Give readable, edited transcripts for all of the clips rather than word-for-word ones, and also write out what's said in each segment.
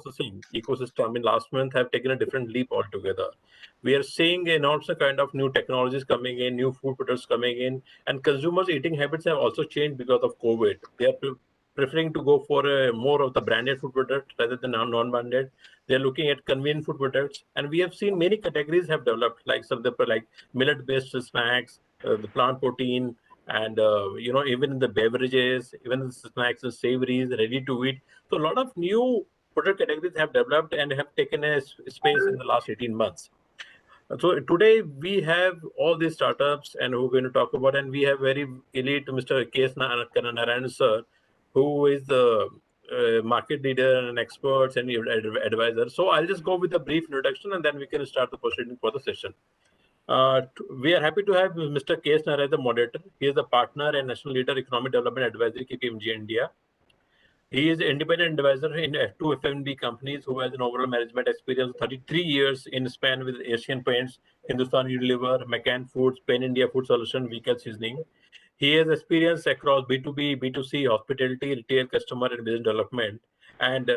processing ecosystem in last month have taken a different leap altogether. We are seeing also kind of new technologies coming in, new food products coming in, and consumers' eating habits have also changed because of COVID. They are preferring to go for more of the branded food product rather than non-branded. They're looking at convenient food products, and we have seen many categories have developed, like some of the like millet-based snacks, the plant protein, and even in the beverages, even the snacks and savories, ready to eat. So a lot of new product categories have developed and have taken a space in the last 18 months. So today we have all these startups and we're going to talk about, and we have very elite Mr. K.S. Narayan sir, who is the market leader and experts and advisor. So I'll just go with a brief introduction and then we can start the proceeding for the session. We are happy to have Mr. K.S. Narayan, the moderator. He is a partner and national leader, economic development advisory, KPMG India. He is an independent advisor in two F&B companies who has an overall management experience of 33 years in span with Asian Paints, Hindustan Unilever, McCann Foods, Pan India Food Solution, Vehicle Seasoning. He has experience across B2B, B2C, hospitality, retail, customer, and business development. And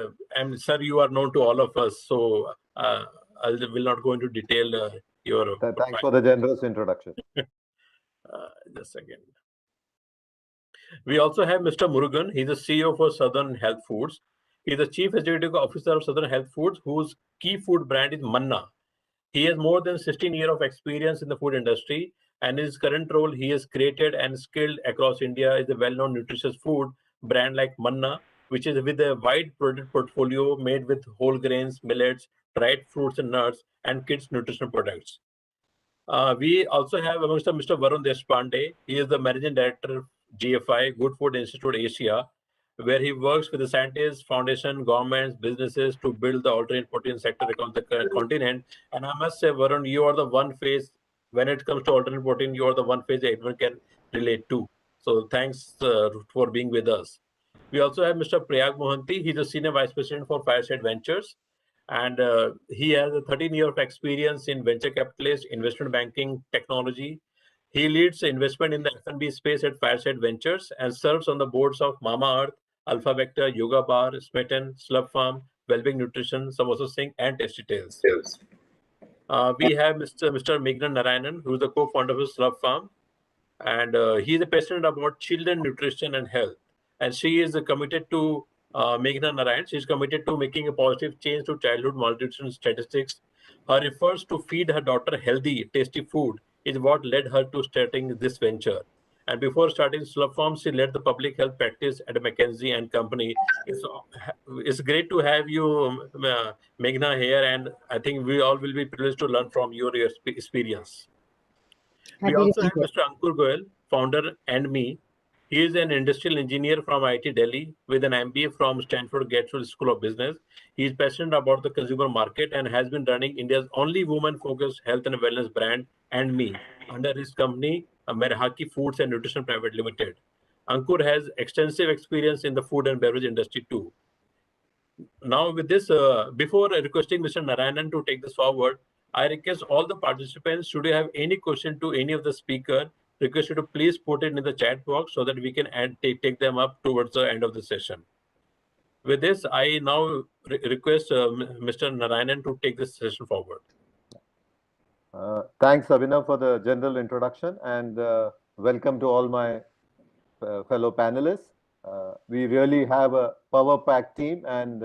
sir, you are known to all of us, so I will not go into detail your Thanks for the generous introduction. Just again. We also have Mr. Murugan. He's the CEO for Southern Health Foods. He's the Chief Executive Officer of Southern Health Foods, whose key food brand is Manna. He has more than 16 years of experience in the food industry, and in his current role, he has created and scaled across India is a well-known nutritious food brand like Manna, which is with a wide product portfolio made with whole grains, millets, dried fruits and nuts, and kids' nutritional products. We also have amongst them Mr. Varun Deshpande. He is the Managing Director of GFI, Good Food Institute Asia, where he works with the scientists, foundation, governments, businesses to build the alternate protein sector across the continent. And I must say, Varun, you are the one face, when it comes to alternate protein, you are the one face that everyone can relate to. So thanks for being with us. We also have Mr. Prayag Mohanty. He's the Senior Vice President for Fireside Ventures, and he has a 13 year of experience in venture capitalist, investment banking, technology. He leads investment in the F&B space at Fireside Ventures and serves on the boards of Mama Earth, Alpha Vector, Yoga Bar, Smitten, Slurp Farm, Wellbeing Nutrition, Samosa Singh, and Tasty Tales. We have Mr. Meghna Narayanan, who is the co-founder of Slurp Farm, and he is passionate about children nutrition and health. And she is committed to Meghna Narayan. She is committed to making a positive change to childhood malnutrition statistics. Her efforts to feed her daughter healthy, tasty food is what led her to starting this venture. And before starting Slurp Farm, she led the public health practice at McKinsey and Company. It's great to have you, Meghna, here, and I think we all will be privileged to learn from your experience. We also have Mr. Ankur Goyal, founder and me. He is an industrial engineer from IIT Delhi with an MBA from Stanford Gateswood School of Business. He is passionate about the consumer market and has been running India's only woman-focused health and wellness brand, and me, under his company, Merhaki Foods and Nutrition Private Limited. Ankur has extensive experience in the food and beverage industry too. Now, with this, before requesting Mr. Narayanan to take this forward, I request all the participants, should you have any question to any of the speaker, request you to please put it in the chat box so that we can take them up towards the end of the session. With this, I now request Mr. Narayanan to take this session forward. Thanks, Abhinav, for the general introduction, and welcome to all my fellow panelists. We really have a power-packed team and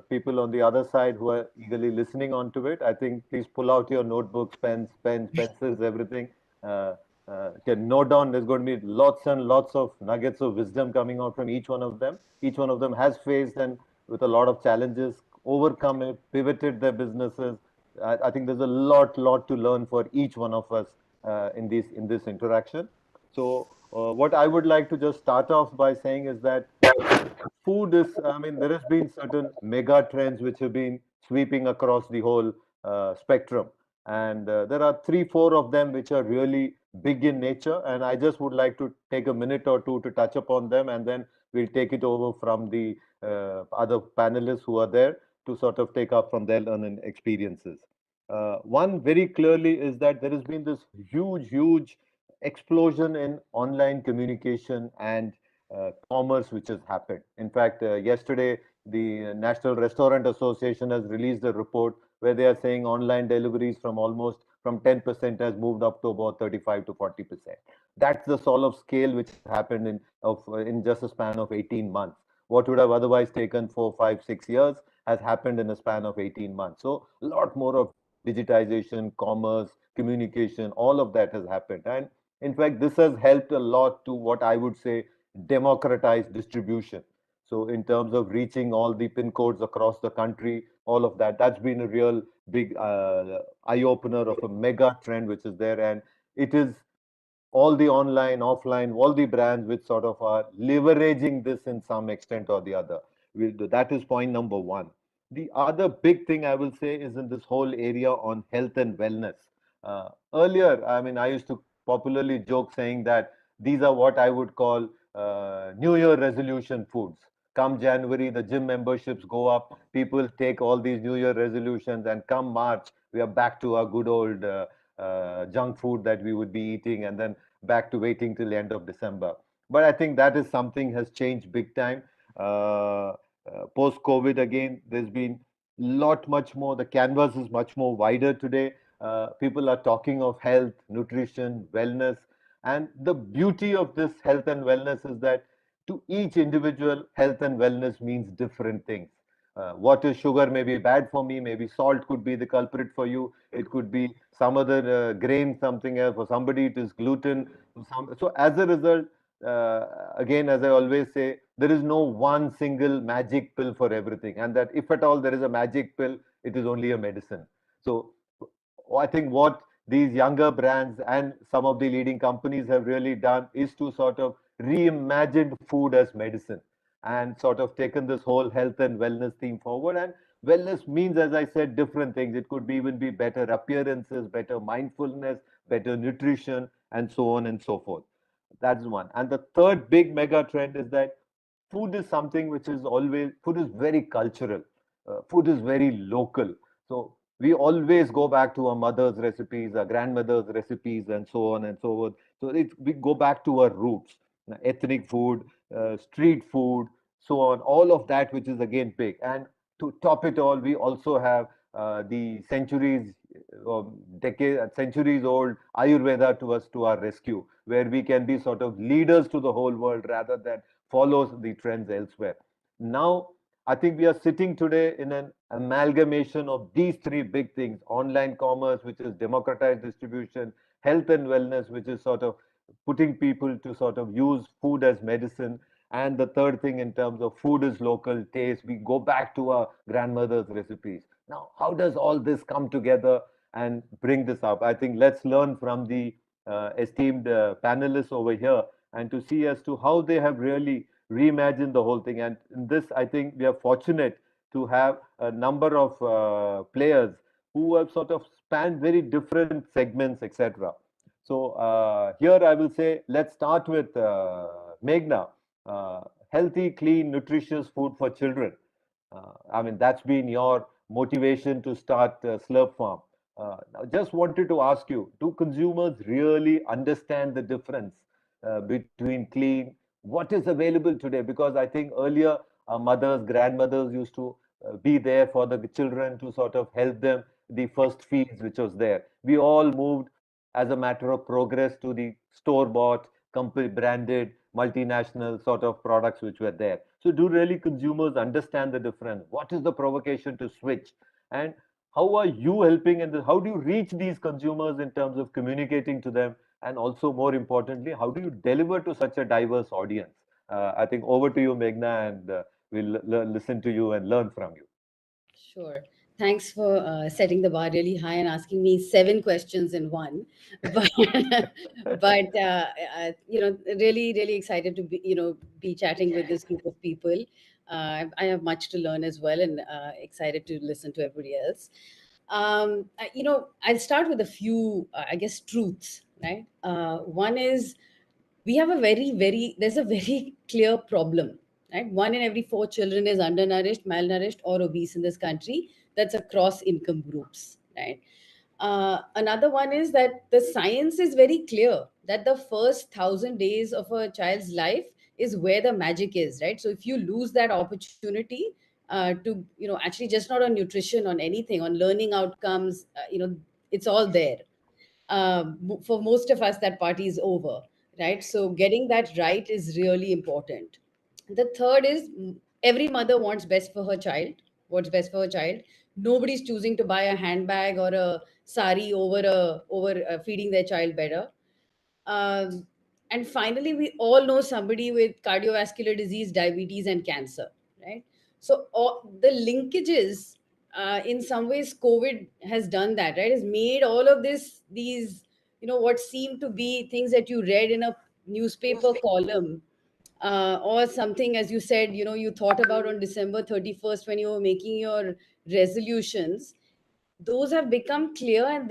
people on the other side who are eagerly listening onto it. I think please pull out your notebooks, pens, pencils, everything. Can note down. There's going to be lots and lots of nuggets of wisdom coming out from each one of them. Each one of them has faced and with a lot of challenges, overcome it, pivoted their businesses. I think there's a lot to learn for each one of us in this interaction. So what I would like to just start off by saying is that food is, I mean, there has been certain mega trends which have been sweeping across the whole spectrum. And there are 3-4 of them which are really big in nature. And I just would like to take a minute or two to touch upon them, and then we'll take it over from the other panelists who are there to sort of take up from their learning experiences. One very clearly is that there has been this huge explosion in online communication and commerce which has happened. In fact, yesterday the National Restaurant Association has released a report where they are saying online deliveries from almost from 10% has moved up to about 35 to 40%. That's the sort of scale which has happened in just a span of 18 months. What would have otherwise taken 4, 5, 6 years has happened in a span of 18 months. So a lot more of digitization, commerce, communication, all of that has happened. And in fact, this has helped a lot to what I would say democratize distribution. So in terms of reaching all the pin codes across the country, all of that, that's been a real big eye opener of a mega trend which is there. And it is all the online, offline, all the brands which sort of are leveraging this in some extent or the other. That is point number one. The other big thing I will say is in this whole area on health and wellness. Earlier, I mean, I used to popularly joke saying that these are what I would call New Year resolution foods. Come January, the gym memberships go up. People take all these New Year resolutions, and come March, we are back to our good old junk food that we would be eating, and then back to waiting till the end of December. But I think that is something has changed big time. Post COVID, again, there's been lot much more. The canvas is much more wider today. People are talking of health, nutrition, wellness, and the beauty of this health and wellness is that to each individual, health and wellness means different things. What is sugar may be bad for me, maybe salt could be the culprit for you, it could be some other grain, something else. For somebody, it is gluten. So as a result, again, as I always say, there is no one single magic pill for everything. And that if at all there is a magic pill, it is only a medicine. So I think what these younger brands and some of the leading companies have really done is to sort of reimagine food as medicine and sort of taken this whole health and wellness theme forward. And wellness means, as I said, different things. It could be even be better appearances, better mindfulness, better nutrition, and so on and so forth. That's one. And the third big mega trend is that food is something which is always, food is very cultural. Food is very local. So we always go back to our mother's recipes, our grandmother's recipes, and so on and so forth. So we go back to our roots, ethnic food, street food, so on, all of that, which is again big. And to top it all, we also have the centuries old Ayurveda to us to our rescue, where we can be sort of leaders to the whole world rather than follows the trends elsewhere. Now, I think we are sitting today in an amalgamation of these three big things: online commerce, which is democratized distribution, health and wellness, which is sort of putting people to sort of use food as medicine. And the third thing, in terms of food is local taste, we go back to our grandmother's recipes. Now, how does all this come together and bring this up? I think let's learn from the esteemed panelists over here and to see as to how they have really reimagined the whole thing. And in this, I think we are fortunate to have a number of players who have sort of spanned very different segments, etc. So here I will say, let's start with Meghna. Healthy, clean, nutritious food for children. I mean, that's been your motivation to start Slurp Farm. I just wanted to ask you, do consumers really understand the difference between clean, what is available today? Because I think earlier our mothers, grandmothers used to be there for the children to sort of help them, the first feeds which was there. We all moved as a matter of progress to the store-bought, company branded, multinational sort of products which were there. So do really consumers understand the difference? What is the provocation to switch? And how are you helping in this? How do you reach these consumers in terms of communicating to them? And also, more importantly, how do you deliver to such a diverse audience? I think over to you, Meghna, and we'll listen to you and learn from you. Sure. Thanks for setting the bar really high and asking me 7 questions in one. But, really, really excited to be chatting with this group of people. I have much to learn as well, and excited to listen to everybody else. I'll start with a few, I guess, truths. Right. One is we have a there's a very clear problem, right? 1 in every 4 children is undernourished, malnourished, or obese in this country. That's across income groups, right? Another one is that the science is very clear that the first 1,000 days of a child's life is where the magic is, right? So if you lose that opportunity, to actually just not on nutrition, on anything, on learning outcomes. It's all there. For most of us, that party is over, right? So getting that right is really important. The third is, every mother wants best for her child. What's best for her child? Nobody's choosing to buy a handbag or a sari over feeding their child better. um, and finally, we all know somebody with cardiovascular disease, diabetes, and cancer, right? So all the linkages, in some ways, COVID has done that, right? Has made all of these, what seem to be things that you read in a newspaper column, or something, as you said, you thought about on December 31st when you were making your resolutions. Those have become clear, and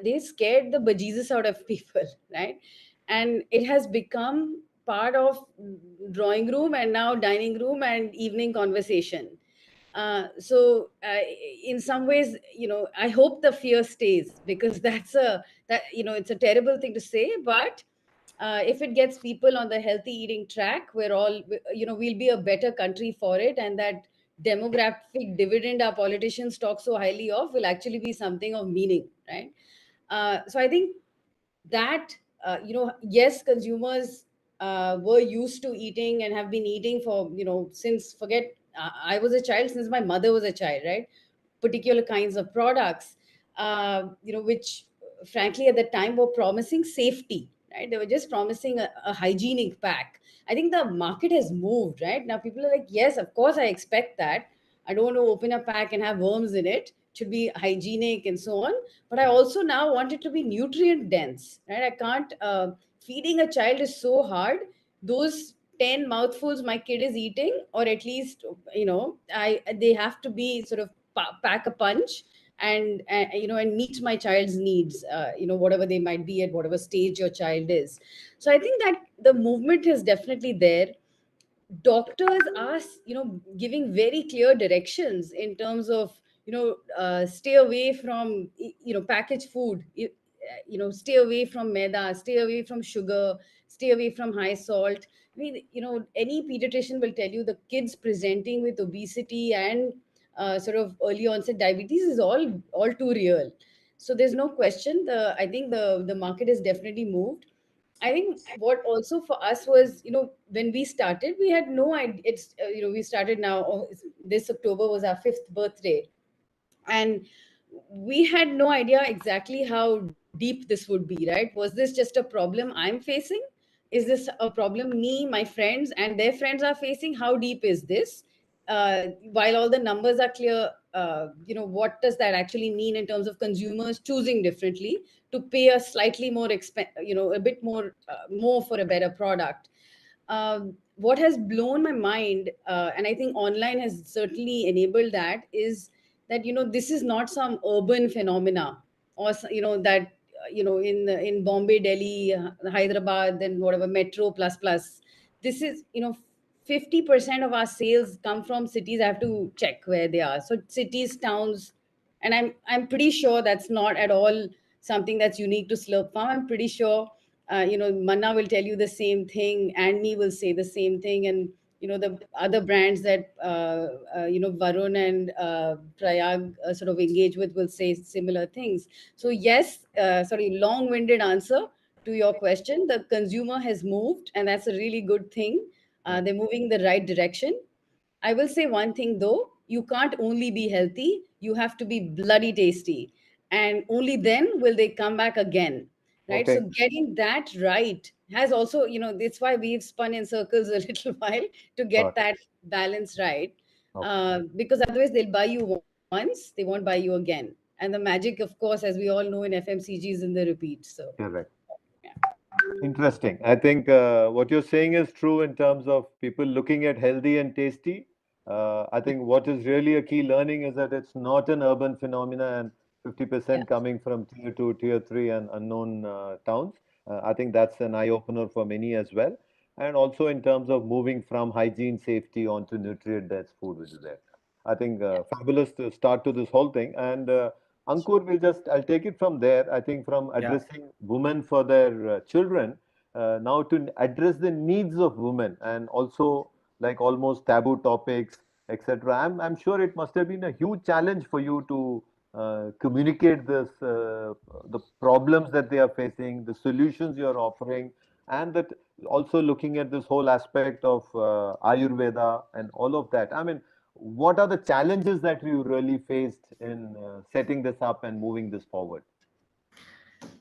they scared the bejesus out of people, right? And it has become part of drawing room, and now dining room and evening conversation. So in some ways, I hope the fear stays, because it's a terrible thing to say, but if it gets people on the healthy eating track, we'll be a better country for it, and that demographic dividend our politicians talk so highly of will actually be something of meaning, right? So I think that, yes, consumers were used to eating and have been eating for, since, forget, I was a child, since my mother was a child, right? Particular kinds of products, which frankly at the time were promising safety, right? They were just promising a hygienic pack. I think the market has moved, right? Now people are like, yes, of course, I expect that. I don't want to open a pack and have worms in it. It should be hygienic and so on. But I also now want it to be nutrient dense, right? I can't, feeding a child is so hard. Those 10 mouthfuls my kid is eating, or at least, I they have to be sort of pack a punch, and meet my child's needs, whatever they might be, at whatever stage your child is. So I think that the movement is definitely there. Doctors are, giving very clear directions in terms of, stay away from, packaged food. Stay away from maida, stay away from sugar, stay away from high salt. I mean, any pediatrician will tell you the kids presenting with obesity and sort of early onset diabetes is all too real. So there's no question. I think the market has definitely moved. I think what also for us was, when we started, we had no idea. We started now. This October was our fifth birthday, and we had no idea exactly how deep this would be, right? Was this just a problem I'm facing? Is this a problem me, my friends, and their friends are facing? How deep is this? While all the numbers are clear, what does that actually mean in terms of consumers choosing differently to pay a slightly more a bit more for a better product? What has blown my mind, and I think online has certainly enabled that, is that, this is not some urban phenomena, or that, in Bombay, Delhi, Hyderabad, then whatever, metro plus plus. This is, 50% of our sales come from cities. I have to check where they are. So cities, towns, and I'm pretty sure that's not at all something that's unique to Slurp Farm. I'm pretty sure, Manna will tell you the same thing, and me will say the same thing, and the other brands that Varun and Prayag sort of engage with will say similar things. So yes, sorry, long-winded answer to your question. The consumer has moved, and that's a really good thing. They're moving in the right direction. I will say one thing though, you can't only be healthy, you have to be bloody tasty. And only then will they come back again. Right. So Okay, getting that right has also, it's why we've spun in circles a little while to get got it. that balance right. Okay, Because otherwise they'll buy you once, they won't buy you again. And the magic, of course, as we all know in FMCG, is in the repeat. So, correct. yeah. Interesting. I think what you're saying is true in terms of people looking at healthy and tasty. I think what is really a key learning is that it's not an urban phenomena and Yeah. 50% coming from tier two, tier three, and unknown towns. I think that's an eye opener for many as well. And also in terms of moving from hygiene, safety onto nutrient-dense food, which is there. I think fabulous to start to this whole thing. And Ankur will just, I'll take it from there. I think from Yeah. addressing women for their children, now to address the needs of women and also like almost taboo topics etc. I'm sure it must have been a huge challenge for you to communicate this, the problems that they are facing, the solutions you are offering, and that also looking at this whole aspect of Ayurveda and all of that. I mean, what are the challenges that you really faced in setting this up and moving this forward?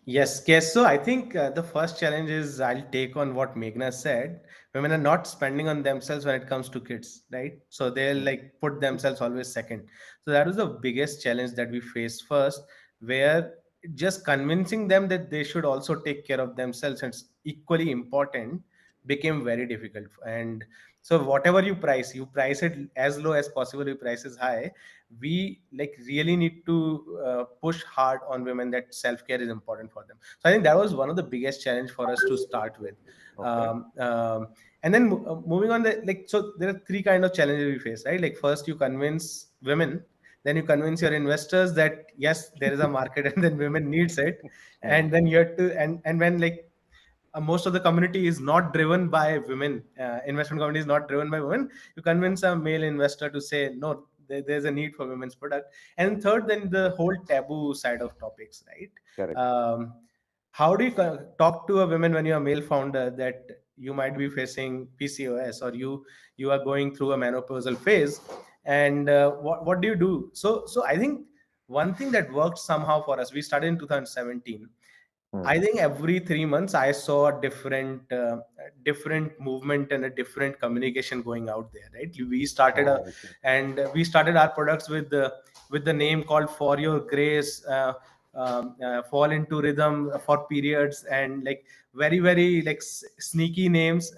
Yes, yes. So I think the first challenge is I'll take on what Meghna said. Women are not spending on themselves when it comes to kids, right? So they'll Mm, like put themselves always second. So that was the biggest challenge that we faced first, where just convincing them that they should also take care of themselves and it's equally important became very difficult. And so whatever you price it as low as possible, you price is high. We like really need to push hard on women that self-care is important for them. So I think that was one of the biggest challenge for us to start with. okay. And then moving on, like, so there are three kind of challenges we face, right? Like first you convince women, then you convince your investors that yes there is a market and then women needs it, Mm, and then you have to, and when like most of the community is not driven by women, investment community is not driven by women, you convince a male investor to say no, there's a need for women's product. And third, then the whole taboo side of topics, right? correct. How do you talk to a woman when you're a male founder that you might be facing PCOS, or you are going through a menopausal phase, and what do you do? So I think one thing that worked somehow for us, we started in 2017. Mm. I think every 3 months I saw a different movement and a different communication going out there. Right? We started Oh, I see. we started our products with the name called For Your Grace, Fall into Rhythm for periods, and like very like sneaky names,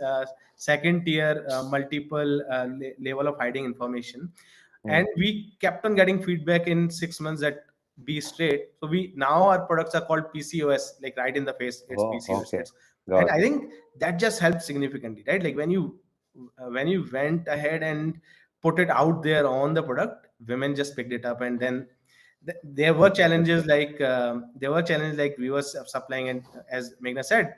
second tier, multiple level of hiding information, and Mm. we kept on getting feedback in 6 months that be straight. So we now our products are called PCOS, like right in the face, it's Oh, PCOS. okay. It's, and Got I it. think that just helped significantly, right? Like when you went ahead and put it out there on the product, women just picked it up, and then there were challenges like we were supplying, and as Meghna said,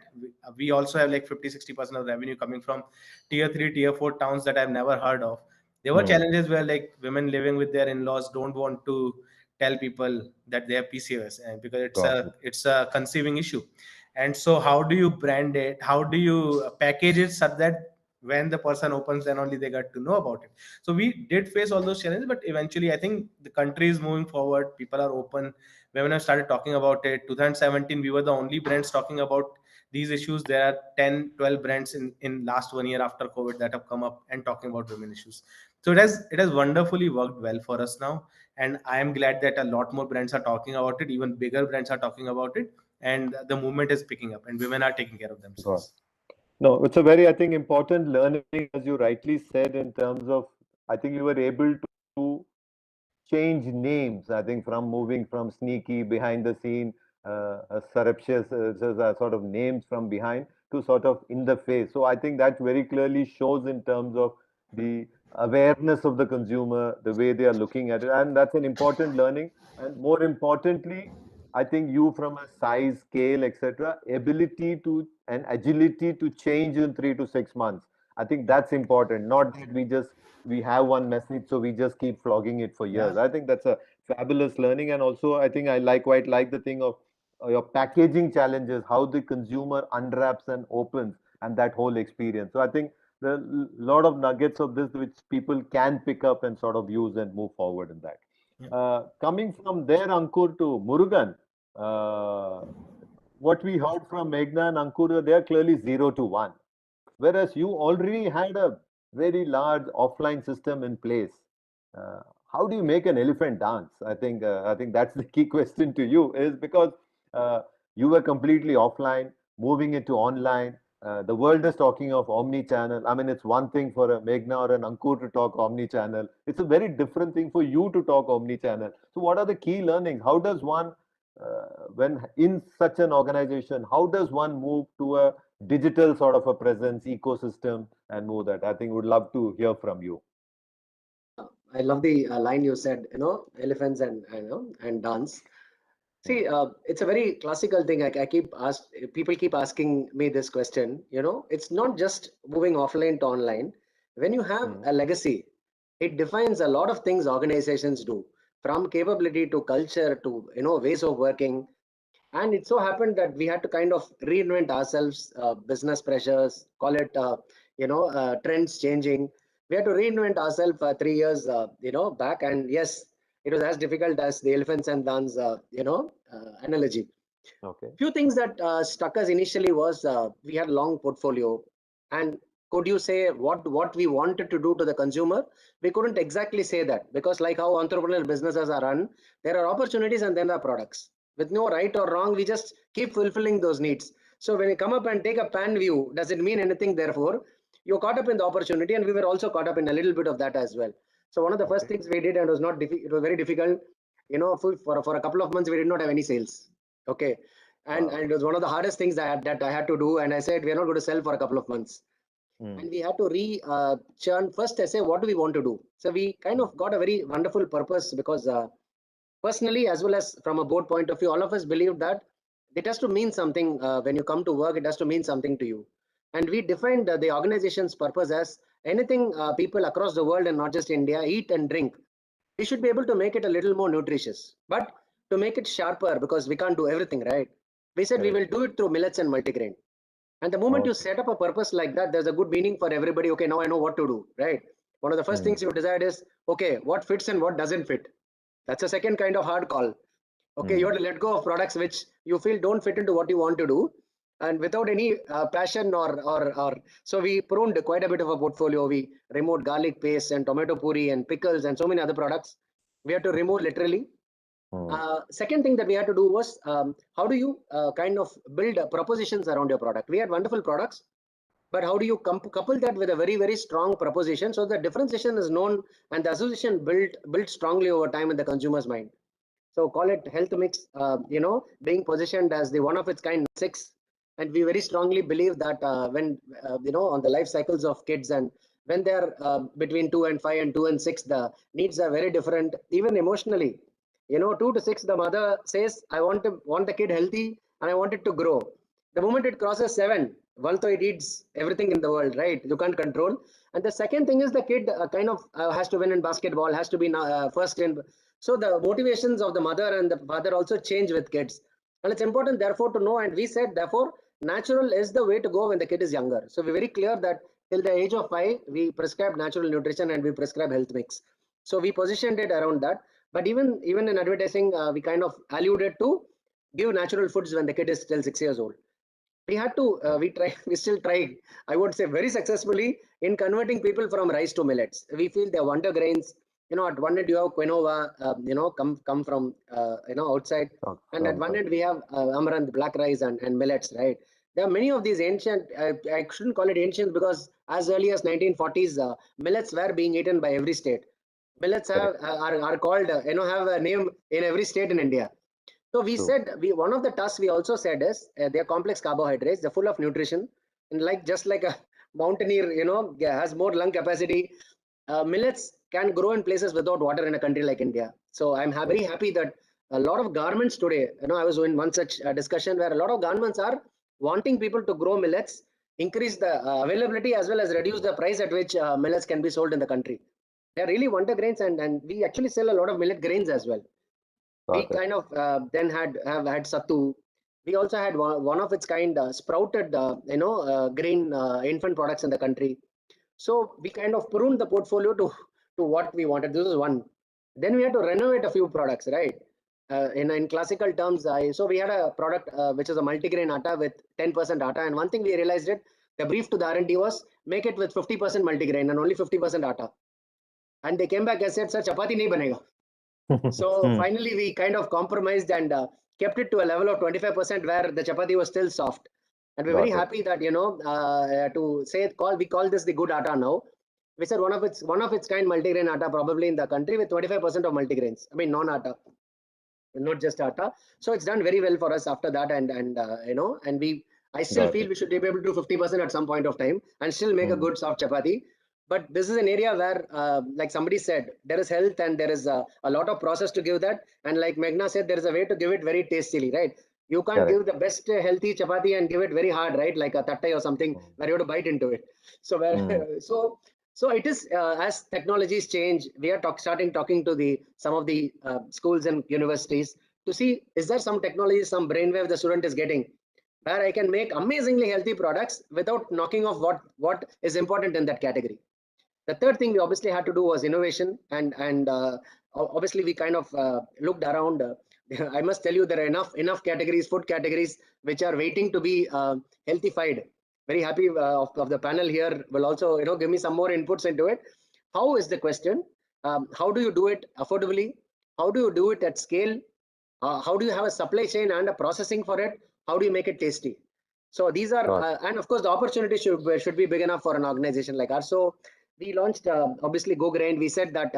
we also have like 50-60% of revenue coming from tier 3 tier 4 towns that I've never heard of. There were Mm. challenges where like women living with their in-laws don't want to tell people that they have PCOS, and because Got it. it's a conceiving issue. And so how do you brand it, how do you package it such that when the person opens then only they got to know about it? So we did face all those challenges, but eventually I think the country is moving forward, people are open, women have started talking about it. 2017 we were the only brands talking about these issues. There are 10-12 brands in last 1 year after COVID that have come up and talking about women issues. So it has wonderfully worked well for us now, and I am glad that a lot more brands are talking about it, even bigger brands are talking about it, and the movement is picking up and women are taking care of Got themselves. No, it's a very, I think, important learning, as you rightly said, in terms of, I think you were able to change names. I think from moving from sneaky behind the scene, surreptitious sort of names from behind to sort of in the face. So I think that very clearly shows in terms of the awareness of the consumer, the way they are looking at it, and that's an important learning. And more importantly, I think you from a size, scale, etc., ability to and agility to change in 3 to 6 months. I think that's important. Not that we have one message, so we just keep flogging it for Yeah. years. I think that's a fabulous learning, and also I think I quite like the thing of your packaging challenges, how the consumer unwraps and opens, and that whole experience. So I think there are a lot of nuggets of this which people can pick up and sort of use and move forward in that. Yeah. Coming from there, Ankur, to Murugan, uh, what we heard from Meghna and Ankur, they are clearly 0 to 1. Whereas you already had a very large offline system in place. Uh, how do you make an elephant dance? I think that's the key question to you, is because uh, you were completely offline, moving into online. The world is talking of omni-channel. I mean, it's one thing for a Meghna or an Ankur to talk omni-channel. It's a very different thing for you to talk omni-channel. So, what are the key learnings? How does one, when in such an organization, how does one move to a digital sort of a presence, ecosystem, and move that? I think would love to hear from you. I love the line you said, elephants and dance. Hmm. See, it's a very classical thing. People keep asking me this question. It's not just moving offline to online. When you have Hmm. a legacy, it defines a lot of things organizations do, from capability to culture to ways of working. And it so happened that we had to kind of reinvent ourselves. Business pressures, call it trends changing. We had to reinvent ourselves 3 years back, and yes, it was as difficult as the elephants and dance analogy. Okay. Few things that struck us initially was we had a long portfolio, and could you say what we wanted to do to the consumer? We couldn't exactly say that, because like how entrepreneurial businesses are run, there are opportunities and then there are products. With no right or wrong, we just keep fulfilling those needs. So when you come up and take a pan view, does it mean anything? Therefore, you're caught up in the opportunity, and we were also caught up in a little bit of that as well. So one of the first things we did, and it was not it was very difficult. For a couple of months, we did not have any sales. Okay. And Wow. it was one of the hardest things that I had to do. And I said, we're not going to sell for a couple of months. And we had to churn. First, I say, what do we want to do? So we kind of got a very wonderful purpose, because personally, as well as from a board point of view, all of us believe that it has to mean something. When you come to work, it has to mean something to you. And we defined the organization's purpose as anything people across the world and not just India eat and drink. We should be able to make it a little more nutritious, but to make it sharper, because we can't do everything, right? We said we will do it through millets and multigrain. And the moment you set up a purpose like that, there's a good meaning for everybody. Okay, now I know what to do, right? One of the first things you decide is, okay, what fits and what doesn't fit. That's a second kind of hard call. Okay, you have to let go of products which you feel don't fit into what you want to do, and without any passion or so we pruned quite a bit of a portfolio. We removed garlic paste and tomato puri and pickles and so many other products. We had to remove literally. Second thing that we had to do was, how do you kind of build propositions around your product? We had wonderful products, but how do you couple that with a very, very strong proposition, so the differentiation is known and the association built strongly over time in the consumer's mind? So call it health mix, being positioned as the one of its kind 6. And we very strongly believe that when, on the life cycles of kids, and when they're between 2 and 5 and 2 and 6, the needs are very different, even emotionally. 2 to 6, the mother says, I want the kid healthy and I want it to grow. The moment it crosses 7, well, so it eats everything in the world, right? You can't control. And the second thing is the kid kind of has to win in basketball, has to be first in. So the motivations of the mother and the father also change with kids. And it's important, therefore, to know. And we said, therefore, natural is the way to go when the kid is younger. So we're very clear that till the age of 5, we prescribe natural nutrition and we prescribe health mix. So we positioned it around that. But even in advertising, we kind of alluded to give natural foods when the kid is still 6 years old. We had to, we still try, I would say very successfully, in converting people from rice to millets. We feel they're wonder grains. At one end you have quinoa, come from, outside. And at one end we have amaranth, black rice and millets, right? There are many of these ancient, I shouldn't call it ancient, because as early as 1940s, millets were being eaten by every state. Millets are called, have a name in every state in India. So we said, one of the tasks we also said is they are complex carbohydrates, they're full of nutrition, and just like a mountaineer, has more lung capacity. Millets can grow in places without water in a country like India. So I'm very happy that a lot of governments today, I was in one such discussion where a lot of governments are wanting people to grow millets, increase the availability as well as reduce the price at which millets can be sold in the country. They're really wonder grains, and we actually sell a lot of millet grains as well. We kind of then have had sattu. We also had one of its kind sprouted, grain infant products in the country. So we kind of pruned the portfolio to what we wanted. This is one. Then we had to renovate a few products, right? In classical terms, so we had a product which is a multigrain atta with 10% atta. And one thing we realized the brief to the R&D was make it with 50% multigrain and only 50% atta. And they came back and said, sir, chapati nahi banega. So finally, we kind of compromised and kept it to a level of 25% where the chapati was still soft. And we're very happy that, to say we call this the good atta now. We said one of its kind multigrain atta probably in the country with 25% of multigrains. I mean, non-atta, not just atta. So it's done very well for us after that. And I still feel we should be able to do 50% at some point of time and still make a good soft chapati. But this is an area where, like somebody said, there is health and there is a lot of process to give that. And like Meghna said, there is a way to give it very tastily, right? You can't give the best healthy chapati and give it very hard, right? Like a tattai or something where you have to bite into it. So So it is as technologies change, we are starting talking to some of the schools and universities to see, is there some technology, some brainwave the student is getting, where I can make amazingly healthy products without knocking off what is important in that category. The third thing we obviously had to do was innovation, and obviously we kind of looked around. I must tell you, there are enough categories, food categories, which are waiting to be healthified. Very happy of the panel here will also give me some more inputs into it. How is the question? How do you do it affordably? How do you do it at scale? How do you have a supply chain and a processing for it? How do you make it tasty? So these are, and of course, the opportunity should be big enough for an organization like ours. So we launched obviously Go Grain. We said that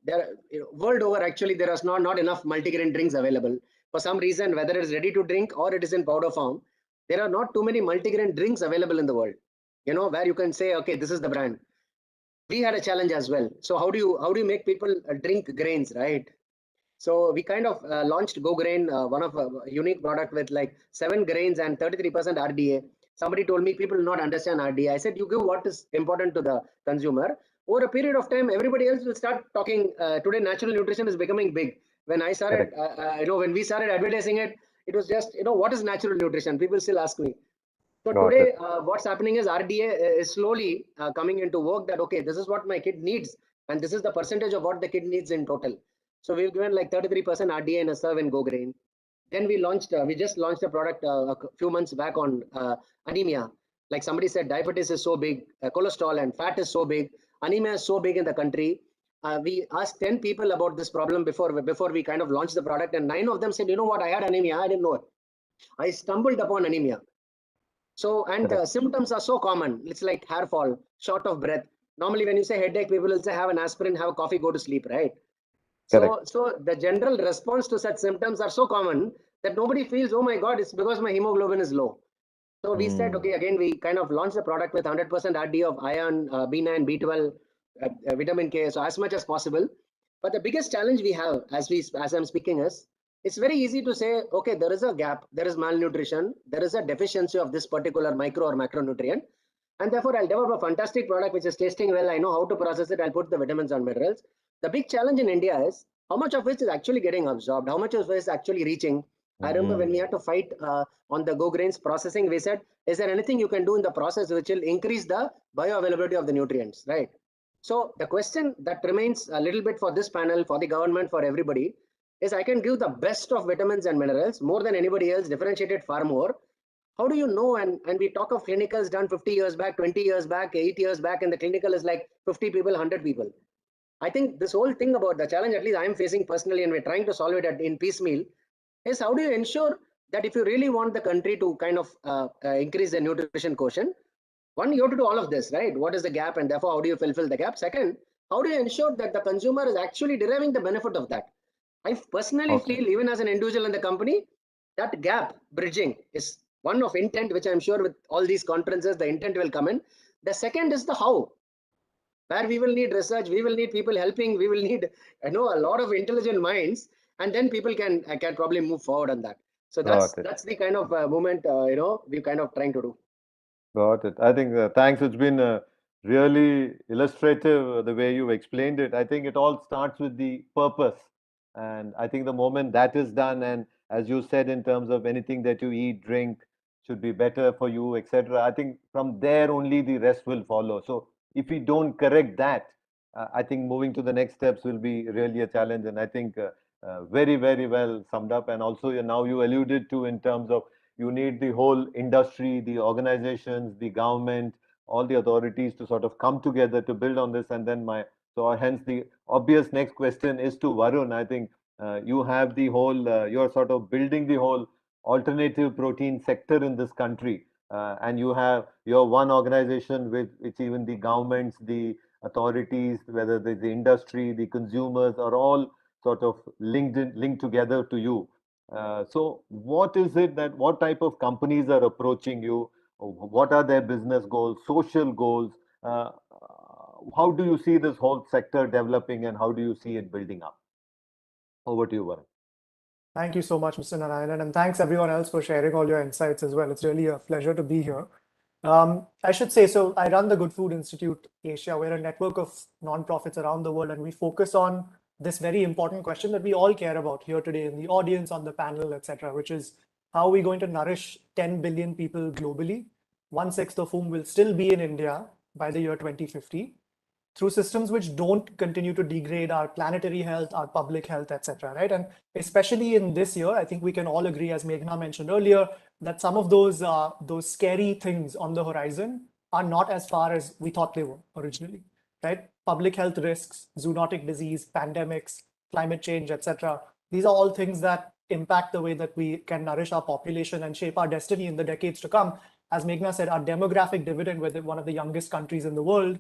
there, world over, actually there is not enough multigrain drinks available for some reason, whether it is ready to drink or it is in powder form. There are not too many multigrain drinks available in the world. Where you can say, okay, this is the brand. We had a challenge as well. So how do you make people drink grains, right? So we kind of launched Go Grain, one of a unique product with like 7 grains and 33% RDA. Somebody told me people will not understand RDA. I said, you give what is important to the consumer. Over a period of time, everybody else will start talking. Today, natural nutrition is becoming big. When I started, when we started advertising it, it was just, what is natural nutrition? People still ask me. So today, what's happening is RDA is slowly coming into work that, okay, this is what my kid needs. And this is the percentage of what the kid needs in total. So we've given like 33% RDA in a serve in Go Grain. Then we just launched a product a few months back on anemia. Like somebody said, diabetes is so big, cholesterol and fat is so big, anemia is so big in the country. We asked 10 people about this problem before we kind of launched the product, and 9 of them said, you know what, I had anemia, I didn't know it. I stumbled upon anemia. So, and symptoms are so common. It's like hair fall, short of breath. Normally, when you say headache, people will say have an aspirin, have a coffee, go to sleep, right? So the general response to such symptoms are so common that nobody feels, oh my God, it's because my hemoglobin is low. So we said, okay, again, we kind of launched the product with 100% RD of iron, B9, B12, vitamin K, so as much as possible. But the biggest challenge we have as I'm speaking is, it's very easy to say, okay, there is a gap, there is malnutrition, there is a deficiency of this particular micro or macronutrient, and therefore I'll develop a fantastic product which is tasting well, I know how to process it, I'll put the vitamins and minerals. The big challenge in India is how much of it is actually getting absorbed, how much of it is actually reaching. I remember when we had to fight on the Go Grains processing, we said, is there anything you can do in the process which will increase the bioavailability of the nutrients, right? So the question that remains a little bit for this panel, for the government, for everybody, is I can give the best of vitamins and minerals more than anybody else, differentiated far more. How do you know? And we talk of clinicals done 50 years back, 20 years back, 8 years back, and the clinical is like 50 people, 100 people. I think this whole thing about the challenge, at least I'm facing personally, and we're trying to solve it in piecemeal, is how do you ensure that if you really want the country to kind of increase the nutrition quotient, one, you have to do all of this, right? What is the gap, and therefore how do you fulfill the gap? Second, how do you ensure that the consumer is actually deriving the benefit of that? I personally feel, even as an individual in the company, that gap bridging is one of intent, which I'm sure with all these conferences, the intent will come in. The second is the how, where we will need research, we will need people helping, we will need a lot of intelligent minds, and then people can probably move forward on that. So that's the kind of movement we're kind of trying to do. Got it. I think thanks. It's been really illustrative the way you explained it. I think it all starts with the purpose, and I think the moment that is done, and as you said, in terms of anything that you eat, drink should be better for you, etc. I think from there only the rest will follow. So if we don't correct that, I think moving to the next steps will be really a challenge. And I think very, very well summed up. And also now you alluded to in terms of you need the whole industry, the organizations, the government, all the authorities to sort of come together to build on this. And then hence the obvious next question is to Varun. I think you have the whole, you're sort of building the whole alternative protein sector in this country. And you have your one organization with which even the governments, the authorities, whether the industry, the consumers are all sort of linked together to you. So what type of companies are approaching you? What are their business goals, social goals? How do you see this whole sector developing, and how do you see it building up? Over to you, Varun. Thank you so much, Mr. Narayanan, and thanks everyone else for sharing all your insights as well. It's really a pleasure to be here. I should say, so I run the Good Food Institute Asia. We're a network of nonprofits around the world, and we focus on this very important question that we all care about here today in the audience, on the panel, etc., which is how are we going to nourish 10 billion people globally, 1/6 of whom will still be in India by the year 2050, through systems which don't continue to degrade our planetary health, our public health, etc. Right? And especially in this year, I think we can all agree, as Meghna mentioned earlier, that some of those scary things on the horizon are not as far as we thought they were originally. Right? Public health risks, zoonotic disease, pandemics, climate change, etc. These are all things that impact the way that we can nourish our population and shape our destiny in the decades to come. As Meghna said, our demographic dividend, we're one of the youngest countries in the world.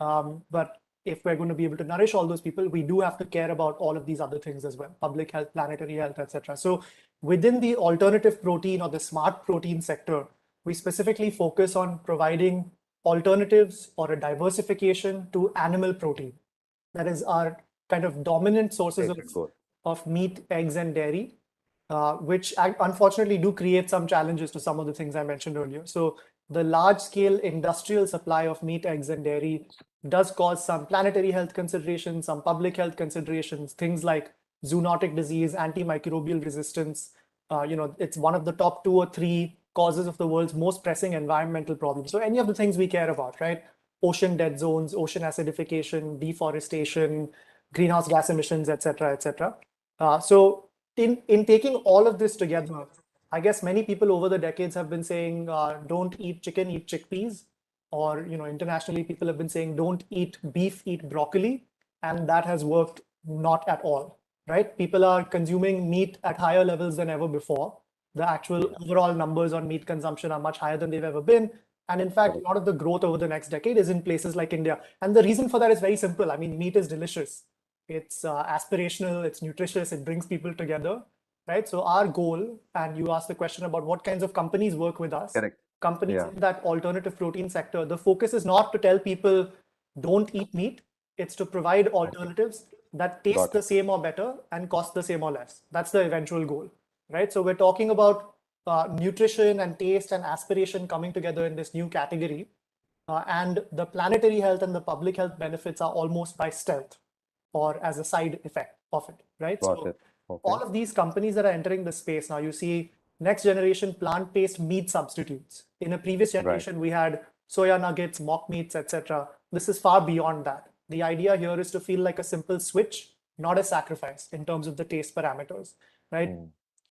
But if we're going to be able to nourish all those people, we do have to care about all of these other things as well: public health, planetary health, etc. So within the alternative protein or the smart protein sector, we specifically focus on providing alternatives or a diversification to animal protein. That is our kind of dominant sources of meat, eggs, and dairy, which unfortunately do create some challenges to some of the things I mentioned earlier. So the large-scale industrial supply of meat, eggs, and dairy does cause some planetary health considerations, some public health considerations, things like zoonotic disease, antimicrobial resistance. It's one of the top 2 or 3 causes of the world's most pressing environmental problems. So any of the things we care about, right? Ocean dead zones, ocean acidification, deforestation, greenhouse gas emissions, etc., etc. So in taking all of this together, I guess many people over the decades have been saying, don't eat chicken, eat chickpeas. Or, internationally, people have been saying, don't eat beef, eat broccoli. And that has worked not at all, right? People are consuming meat at higher levels than ever before. The actual overall numbers on meat consumption are much higher than they've ever been. And in fact, a lot of the growth over the next decade is in places like India. And the reason for that is very simple. I mean, meat is delicious. It's aspirational, it's nutritious, it brings people together, right? So our goal, and you asked the question about what kinds of companies work with us. Correct. Companies in that alternative protein sector, the focus is not to tell people don't eat meat, it's to provide alternatives that taste the same or better and cost the same or less. That's the eventual goal, right? So we're talking about nutrition and taste and aspiration coming together in this new category. And the planetary health and the public health benefits are almost by stealth or as a side effect of it, right? All of these companies that are entering the space now, you see next generation plant-based meat substitutes. In a previous generation, we had soya nuggets, mock meats, etc. This is far beyond that. The idea here is to feel like a simple switch, not a sacrifice in terms of the taste parameters, right?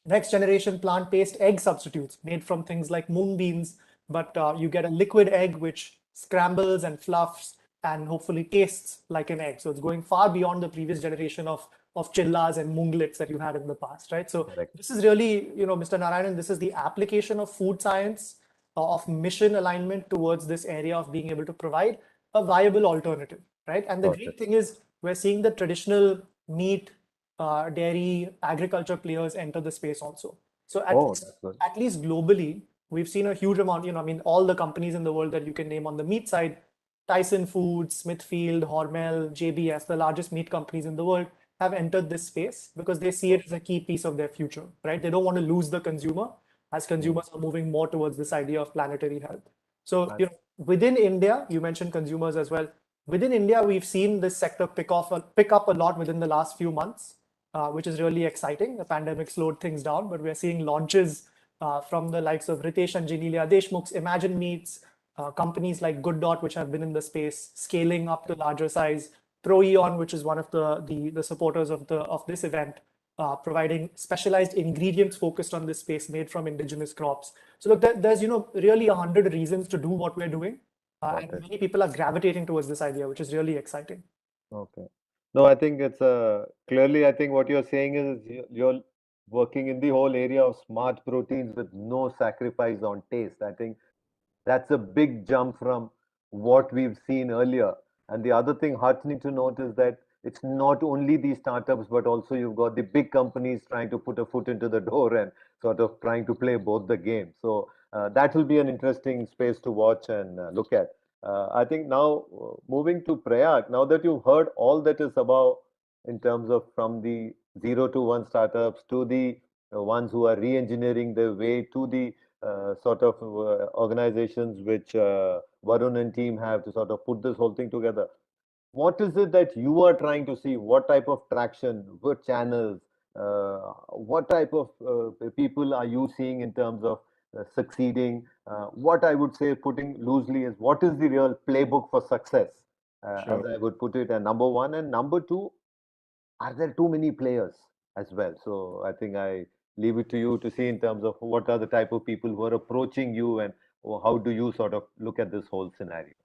Next generation plant-based egg substitutes made from things like mung beans, but you get a liquid egg which scrambles and fluffs and hopefully tastes like an egg. So it's going far beyond the previous generation of chillas and munglets that you had in the past, right? So this is really, Mr. Narayanan, this is the application of food science, of mission alignment towards this area of being able to provide a viable alternative, right? And the great thing is we're seeing the traditional meat, dairy, agriculture players enter the space also. So at least globally, we've seen a huge amount, all the companies in the world that you can name on the meat side, Tyson Foods, Smithfield, Hormel, JBS, the largest meat companies in the world, have entered this space because they see it as a key piece of their future, right? They don't want to lose the consumer as consumers are moving more towards this idea of planetary health. So, within India, you mentioned consumers as well. Within India, we've seen this sector pick up a lot within the last few months, which is really exciting. The pandemic slowed things down, but we're seeing launches from the likes of Ritesh and Genelia Deshmukh's Imagine Meats, companies like Good Dot, which have been in the space, scaling up to larger size. ProEon, which is one of the supporters of this event, providing specialized ingredients focused on this space made from indigenous crops. So look, there's really 100 reasons to do what we're doing, and many people are gravitating towards this idea, which is really exciting. Okay. No, I think it's clearly. I think what you're saying is you're working in the whole area of smart proteins with no sacrifice on taste. I think that's a big jump from what we've seen earlier. And the other thing heartening to note is that it's not only these startups, but also you've got the big companies trying to put a foot into the door and sort of trying to play both the games. So that will be an interesting space to watch and look at. I think now moving to Prayag, now that you've heard all that is about in terms of from the 0 to 1 startups to the ones who are re-engineering their way to the sort of organizations which Varun and team have to sort of put this whole thing together. What is it that you are trying to see? What type of traction, what channels, what type of people are you seeing in terms of succeeding? What I would say, putting loosely, is what is the real playbook for success, as I would put it, and number one. And number two, are there too many players as well? So I think I leave it to you to see in terms of what are the type of people who are approaching you, and how do you sort of look at this whole scenario?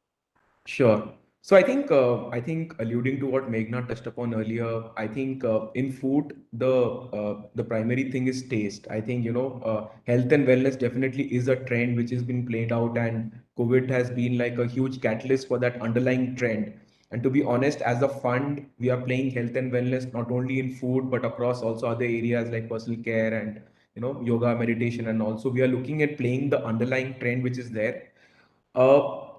Sure. So I think alluding to what Meghna touched upon earlier, I think in food the primary thing is taste. I think health and wellness definitely is a trend which has been played out, and COVID has been like a huge catalyst for that underlying trend. And to be honest, as a fund, we are playing health and wellness not only in food but across also other areas like personal care and yoga, meditation, and also we are looking at playing the underlying trend which is there.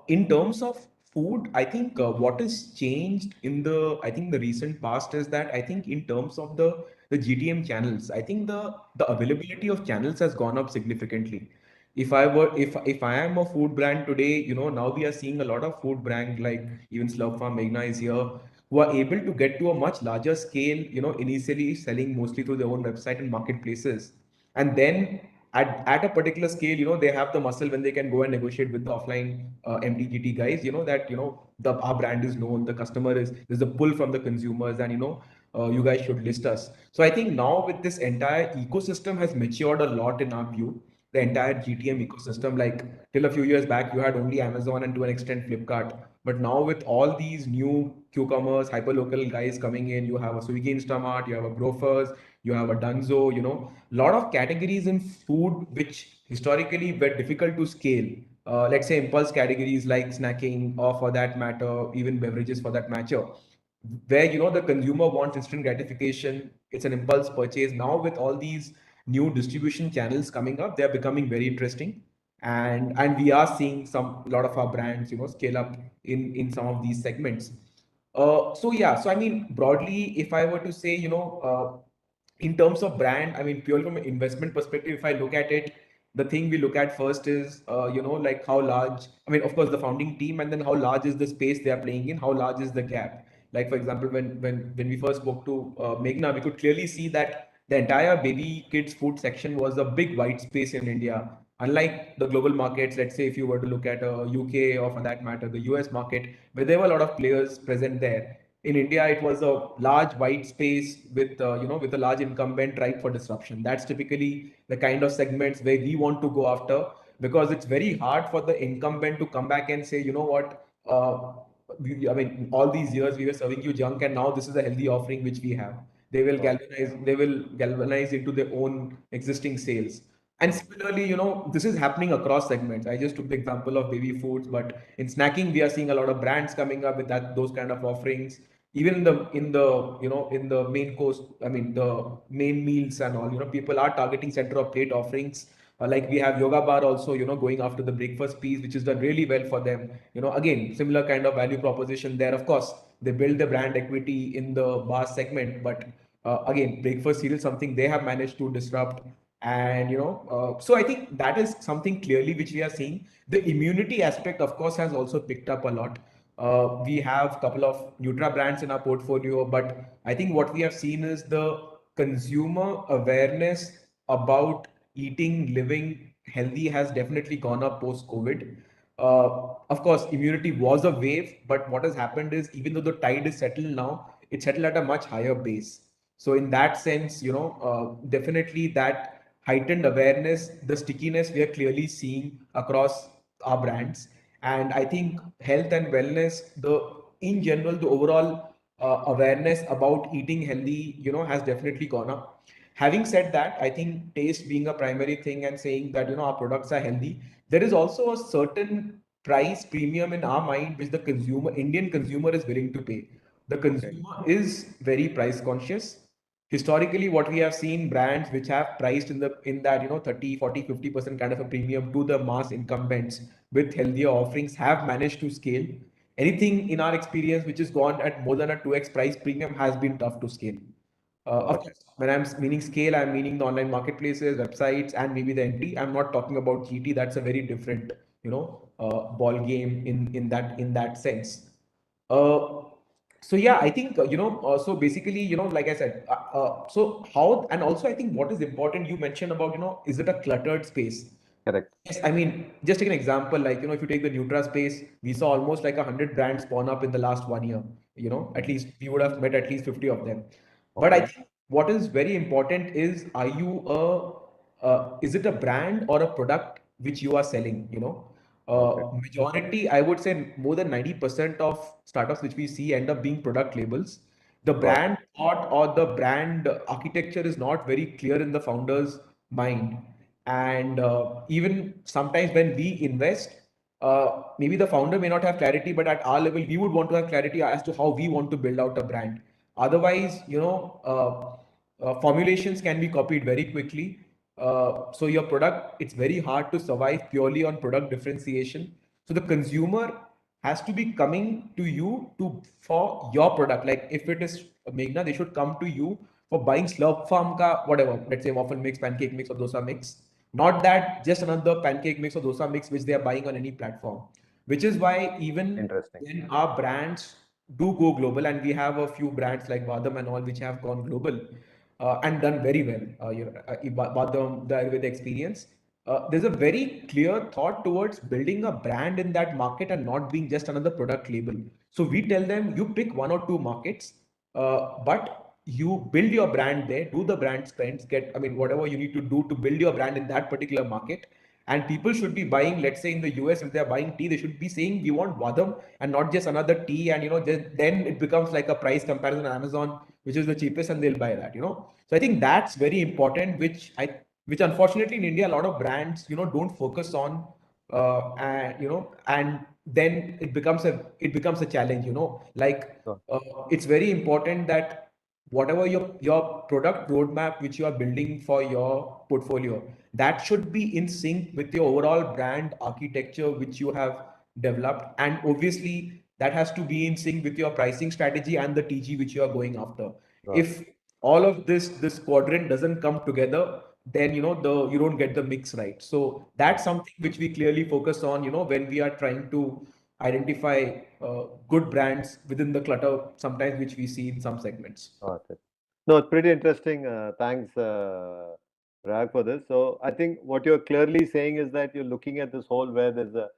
In terms of food, I think what has changed in the recent past is that I think in terms of the GTM channels, I think the availability of channels has gone up significantly. If I am a food brand today, now we are seeing a lot of food brand like even Slurp Farm, Meghna is here, who are able to get to a much larger scale, initially selling mostly through their own website and marketplaces. And then at a particular scale, they have the muscle when they can go and negotiate with the offline MTGT guys, that our brand is known, the customer is, there's a pull from the consumers, and you guys should list us. So I think now with this entire ecosystem has matured a lot in our view, the entire GTM ecosystem. Like till a few years back, you had only Amazon and to an extent Flipkart. But now with all these new Q-commerce, hyperlocal guys coming in, you have a Swiggy Instamart, you have a Grofers, you have a Dunzo, lot of categories in food which historically were difficult to scale. Let's say impulse categories like snacking, or for that matter, even beverages for that matter, where the consumer wants instant gratification. It's an impulse purchase. Now with all these new distribution channels coming up, they're becoming very interesting, and we are seeing some lot of our brands scale up in some of these segments. So yeah, so I mean broadly, if I were to say, in terms of brand, I mean, purely from an investment perspective, if I look at it, the thing we look at first is, like how large, I mean, of course, the founding team, and then how large is the space they are playing in, how large is the gap. Like, for example, when we first spoke to Meghna, we could clearly see that the entire baby kids food section was a big white space in India. Unlike the global markets, let's say if you were to look at UK, or for that matter, the US market, where there were a lot of players present there, in India, it was a large white space with with a large incumbent ripe for disruption. That's typically the kind of segments where we want to go after, because it's very hard for the incumbent to come back and say, you know what, I mean, all these years we were serving you junk, and now this is a healthy offering which we have. They will galvanize into their own existing sales. And similarly, this is happening across segments. I just took the example of baby foods, but in snacking, we are seeing a lot of brands coming up with those kind of offerings. Even in the main course, I mean the main meals and all, people are targeting center of plate offerings. Like we have Yoga Bar also, going after the breakfast piece, which is done really well for them. Again, similar kind of value proposition there. Of course, they build the brand equity in the bar segment, but again, breakfast cereal, something they have managed to disrupt. And so I think that is something clearly which we are seeing. The immunity aspect, of course, has also picked up a lot. We have a couple of Nutra brands in our portfolio, but I think what we have seen is the consumer awareness about eating, living healthy has definitely gone up post COVID. Of course, immunity was a wave, but what has happened is, even though the tide is settled now, it's settled at a much higher base. So in that sense, definitely that heightened awareness, the stickiness we are clearly seeing across our brands. And I think health and wellness, the in general, the overall awareness about eating healthy, has definitely gone up. Having said that, I think taste being a primary thing, and saying that our products are healthy, there is also a certain price premium in our mind which the Indian consumer is willing to pay. The consumer is very price conscious. Historically, what we have seen, brands which have priced in that 30, 40, 50% kind of a premium to the mass incumbents with healthier offerings have managed to scale. Anything in our experience which has gone at more than a 2x price premium has been tough to scale. Of course, when I'm meaning scale, I'm meaning the online marketplaces, websites, and maybe the entry. I'm not talking about GT. That's a very different, ball game in that sense. Uh, so yeah, I think so basically, like I said, so how, and also I think what is important, you mentioned about, is it a cluttered space? Correct. Yes, I mean, just take an example, like, if you take the Nutra space, we saw almost like 100 brands spawn up in the last 1 year. At least we would have met at least 50 of them. But I Okay. think what is very important is, is it a brand or a product which you are selling? Okay. Majority, I would say more than 90% of startups which we see end up being product labels. The Got it. brand thought or the brand architecture is not very clear in the founder's mind. And even sometimes when we invest, maybe the founder may not have clarity, but at our level, we would want to have clarity as to how we want to build out a brand. Otherwise, formulations can be copied very quickly. So your product, it's very hard to survive purely on product differentiation. So the consumer has to be coming to you for your product. Like if it is Meghna, they should come to you for buying Slurp Farm ka whatever, let's say waffle mix, pancake mix, or dosa mix. Not that just another pancake mix or dosa mix which they are buying on any platform. Which is why even Interesting. when our brands do go global, and we have a few brands like Badam and all which have gone global and done very well. Badam, the Ayurveda experience. There's a very clear thought towards building a brand in that market and not being just another product label. So we tell them, you pick one or two markets, but you build your brand there, do the brand spends, whatever you need to do to build your brand in that particular market. And people should be buying, let's say in the US, if they're buying tea, they should be saying, we want Vadam and not just another tea. And, then it becomes like a price comparison on Amazon, which is the cheapest, and they'll buy that. So I think that's very important, which unfortunately in India, a lot of brands, don't focus on, and then it becomes a challenge, like, Sure. it's very important that whatever your product roadmap which you are building for your portfolio, that should be in sync with your overall brand architecture which you have developed, and obviously that has to be in sync with your pricing strategy and the TG which you are going after. Got it. If all of this quadrant doesn't come together, then you don't get the mix right. So that's something which we clearly focus on, when we are trying to identify good brands within the clutter sometimes which we see in some segments. Got it. No, it's pretty interesting. Thanks, Rag, for this. So I think what you're clearly saying is that you're looking at this whole where there's a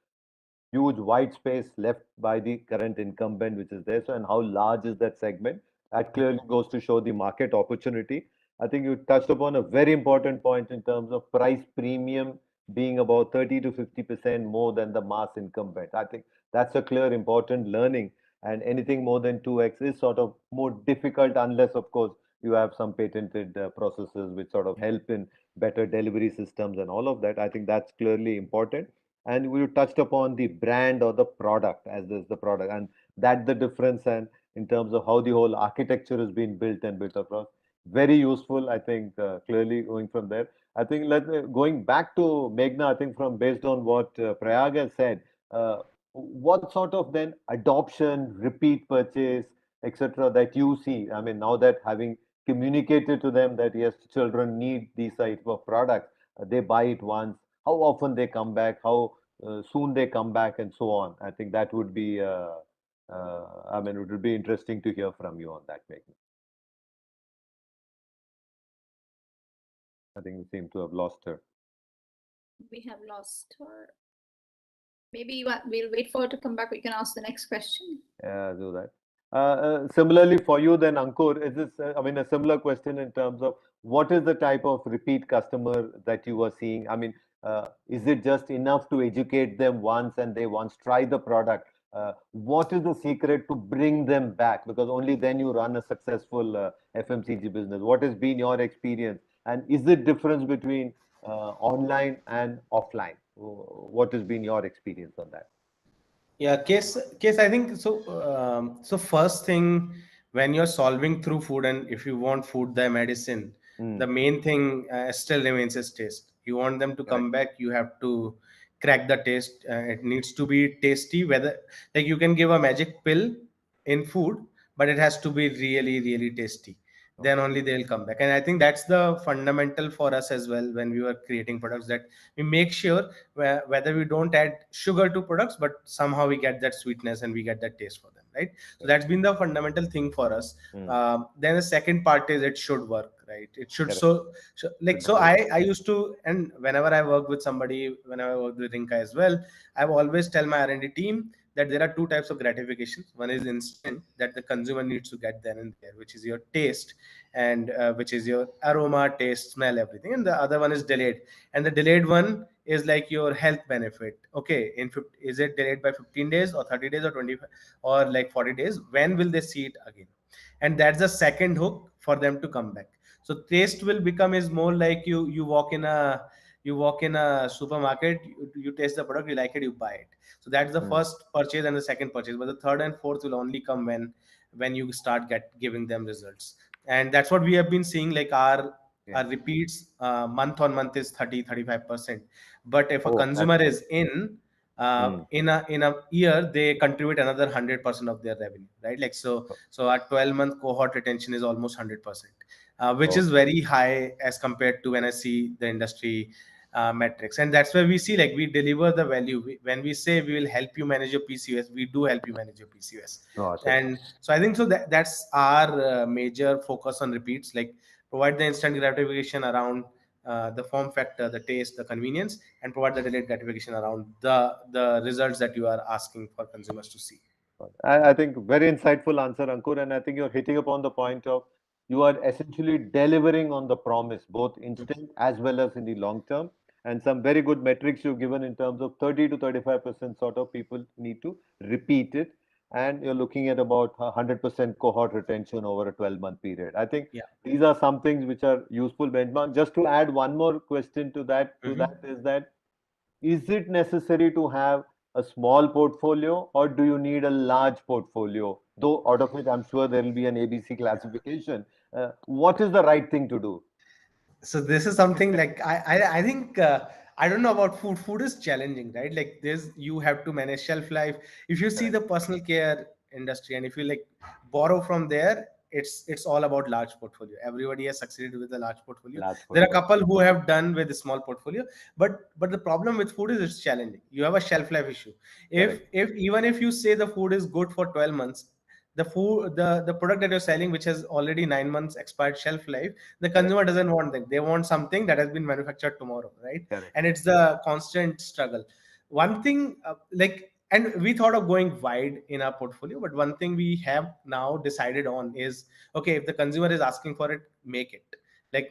huge white space left by the current incumbent, which is there. So, and how large is that segment? That clearly goes to show the market opportunity. I think you touched upon a very important point in terms of price premium being about 30 to 50% more than the mass incumbent. I think that's a clear, important learning. And anything more than 2x is sort of more difficult unless, of course, you have some patented processes which sort of help in better delivery systems and all of that. I think that's clearly important. And we touched upon the brand or the product as is the product, and that the difference, and in terms of how the whole architecture has been built and built across. Very useful, I think. Clearly going from there, I think going back to Meghna, I think from based on what Prayag has said, what sort of then adoption, repeat purchase, etc., that you see? I mean, now that having communicated to them that yes, children need these type of products, they buy it once, how often they come back, how soon they come back, and so on. I think that would be, I mean, it would be interesting to hear from you on that, Meghna. I think we seem to have lost her. We have lost her. Maybe we'll wait for her to come back. We can ask the next question. Yeah, do that. Similarly for you then, Ankur, is this, I mean, a similar question in terms of what is the type of repeat customer that you are seeing? I mean, is it just enough to educate them once and they once try the product? What is the secret to bring them back? Because only then you run a successful FMCG business. What has been your experience? And is it difference between online and offline? What has been your experience on that? Yeah, case. I think so. So first thing, when you're solving through food, and if you want food, the medicine, the main thing still remains is taste. You want them to come back, you have to crack the taste. It needs to be tasty. Whether like you can give a magic pill in food, but it has to be really, really tasty. then only they'll come back. And I think that's the fundamental for us as well when we were creating products, that we make sure whether we don't add sugar to products, but somehow we get that sweetness and we get that taste for them, right? So that's been the fundamental thing for us. Then the second part is it should work, right? It should. Correct. So I used to, and whenever I work with somebody, whenever I work with Rinka as well, I've always tell my R&D team that there are two types of gratifications. One is instant, that the consumer needs to get then and there, which is your taste, and which is your aroma, taste, smell, everything. And the other one is delayed, and the delayed one is like your health benefit. Okay, is it delayed by 15 days or 30 days or 25 or like 40 days? When will they see it again? And that's the second hook for them to come back. So taste will become is more like you walk in a supermarket, you taste the product, you like it, you buy it. So that's the first purchase and the second purchase, but the third and fourth will only come when you start giving them results. And that's what we have been seeing, like our repeats month on month is 30-35%. But if a consumer is in a year, they contribute another 100% of their revenue, right? Like so our 12-month cohort retention is almost 100%, which is very high as compared to when I see the industry metrics. And that's where we see, like, we deliver the value. When we say we will help you manage your PCOS, we do help you manage your PCOS. And so I think so that's our major focus on repeats, like provide the instant gratification around the form factor, the taste, the convenience, and provide the delayed gratification around the results that you are asking for consumers to see. I think very insightful answer, Ankur, and I think you're hitting upon the point of you are essentially delivering on the promise, both instant as well as in the long term, and some very good metrics you've given in terms of 30 to 35% sort of people need to repeat it, and you're looking at about 100% cohort retention over a 12-month period. I think these are some things which are useful benchmark. Just to add one more question to that, is it necessary to have a small portfolio, or do you need a large portfolio? Though out of it, I'm sure there will be an ABC classification. What is the right thing to do? So this is something like I think I don't know about food. Food is challenging, right? Like you have to manage shelf life. If you see the personal care industry, and if you like borrow from there, it's all about large portfolio. Everybody has succeeded with a large portfolio. There are a couple who have done with a small portfolio, but the problem with food is it's challenging. You have a shelf life issue. If even if you say the food is good for 12 months, the product that you're selling, which has already 9 months expired shelf life, the consumer doesn't want that. They want something that has been manufactured tomorrow, right? And it's the constant struggle. One thing and we thought of going wide in our portfolio, but one thing we have now decided on is, okay, if the consumer is asking for it, make it. Like,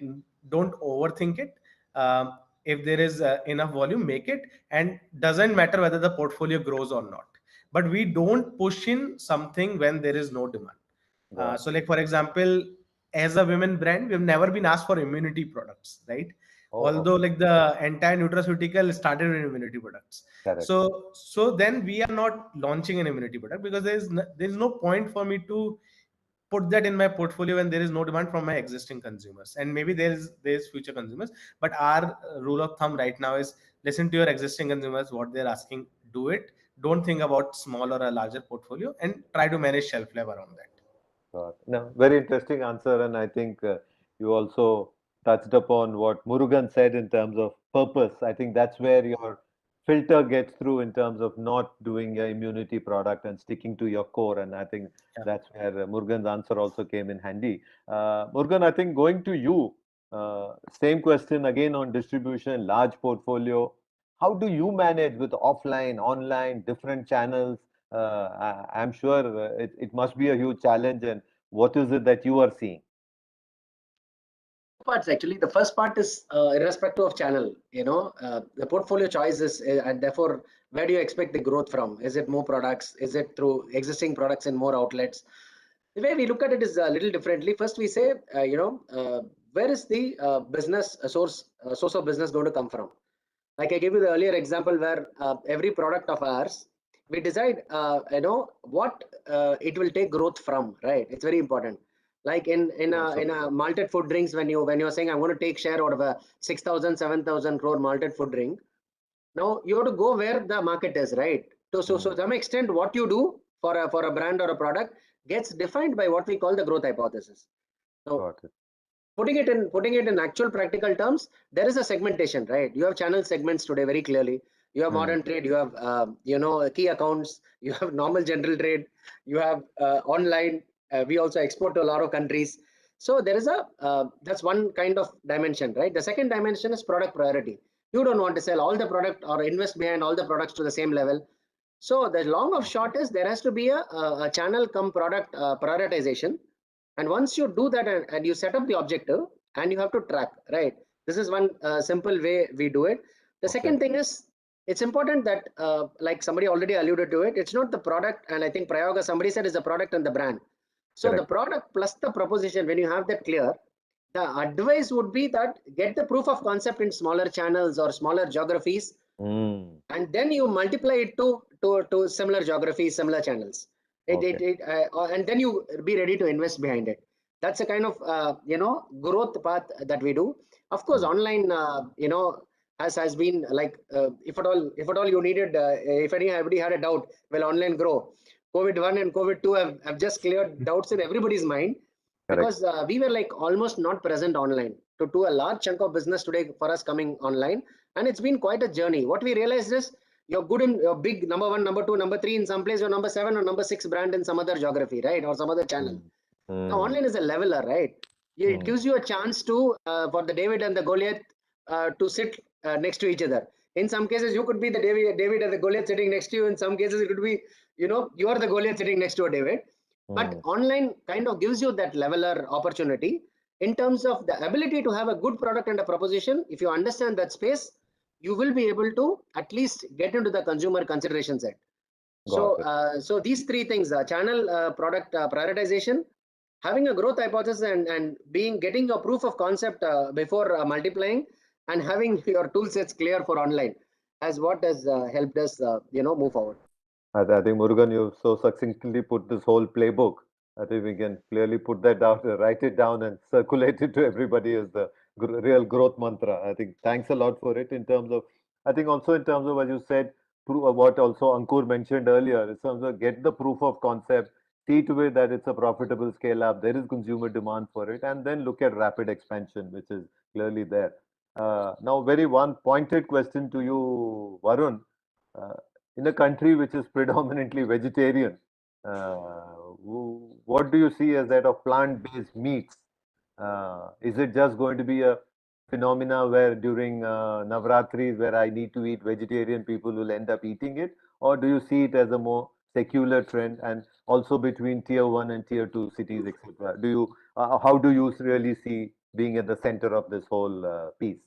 don't overthink it. If there is enough volume, make it, and doesn't matter whether the portfolio grows or not. But we don't push in something when there is no demand. So like, for example, as a women brand, we've never been asked for immunity products, right? Although like the entire nutraceutical started with immunity products. So then we are not launching an immunity product because there's no point for me to put that in my portfolio when there is no demand from my existing consumers. And maybe there's future consumers, but our rule of thumb right now is listen to your existing consumers, what they're asking, do it. Don't think about small or a larger portfolio, and try to manage shelf life around that. No, very interesting answer, and I think you also touched upon what Murugan said in terms of purpose. I think that's where your filter gets through in terms of not doing an immunity product and sticking to your core. And I think that's where Murugan's answer also came in handy. Murugan, I think going to you, same question again on distribution, large portfolio. How do you manage with offline, online, different channels? I'm sure it must be a huge challenge. And what is it that you are seeing? Parts actually. The first part is irrespective of channel. The portfolio choices, and therefore, where do you expect the growth from? Is it more products? Is it through existing products in more outlets? The way we look at it is a little differently. First, we say, where is the business source of business going to come from? Like I gave you the earlier example where every product of ours, we decide, what it will take growth from, right? It's very important. Like in a malted food drinks, when you're saying I'm going to take share out of a 6,000, 7,000 crore malted food drink, now you have to go where the market is, right? So to some extent, what you do for a brand or a product gets defined by what we call the growth hypothesis. Now, Got it. putting it in actual practical terms, there is a segmentation, right? You have channel segments today very clearly. You have modern trade, you have key accounts, you have normal general trade, you have online. We also export to a lot of countries. So there is that's one kind of dimension, right? The second dimension is product priority. You don't want to sell all the product or invest behind all the products to the same level. So the long of short is there has to be a channel come product prioritization. And once you do that and you set up the objective and you have to track, right? This is one simple way we do it. The second thing is it's important that, like somebody already alluded to it, it's not the product. And I think Prayoga, somebody said, is the product and the brand. So Correct. the product plus the proposition, when you have that clear, the advice would be that get the proof of concept in smaller channels or smaller geographies, and then you multiply it to similar geographies, similar channels. And then you be ready to invest behind it. That's a kind of growth path that we do. Of course, online has been like if at all you needed if anybody had a doubt, will online grow? COVID-1 and COVID-2 have just cleared doubts in everybody's mind, because we were like almost not present online to a large chunk of business today for us coming online, and it's been quite a journey. What we realized is you're good in your big number 1, number 2, number 3 in some place, or number 7 or number 6 brand in some other geography, right, or some other channel. Now online is a leveler, right? It gives you a chance to for the David and the Goliath to sit next to each other. In some cases, you could be the David and the Goliath sitting next to you. In some cases, it could be you are the Goliath sitting next to a David. But online kind of gives you that leveler opportunity in terms of the ability to have a good product and a proposition. If you understand that space, you will be able to at least get into the consumer consideration set. So these three things: channel, product prioritization, having a growth hypothesis, and getting your proof of concept before multiplying, and having your tool sets clear for online, as what has helped us move forward. I think Murugan, you so succinctly put this whole playbook. I think we can clearly put that down, write it down, and circulate it to everybody as the real growth mantra. I think thanks a lot for it. In terms of, I think also in terms of what you said, what also Ankur mentioned earlier, in terms of get the proof of concept, see to it that it's a profitable scale up, there is consumer demand for it, and then look at rapid expansion, which is clearly there. Now, very one pointed question to you, Varun. Uh, in a country which is predominantly vegetarian, what do you see as that of plant-based meats? Is it just going to be a phenomena where during Navratris, where I need to eat vegetarian, people will end up eating it? Or do you see it as a more secular trend, and also between tier 1 and tier 2 cities, etc.? How do you really see being at the center of this whole piece?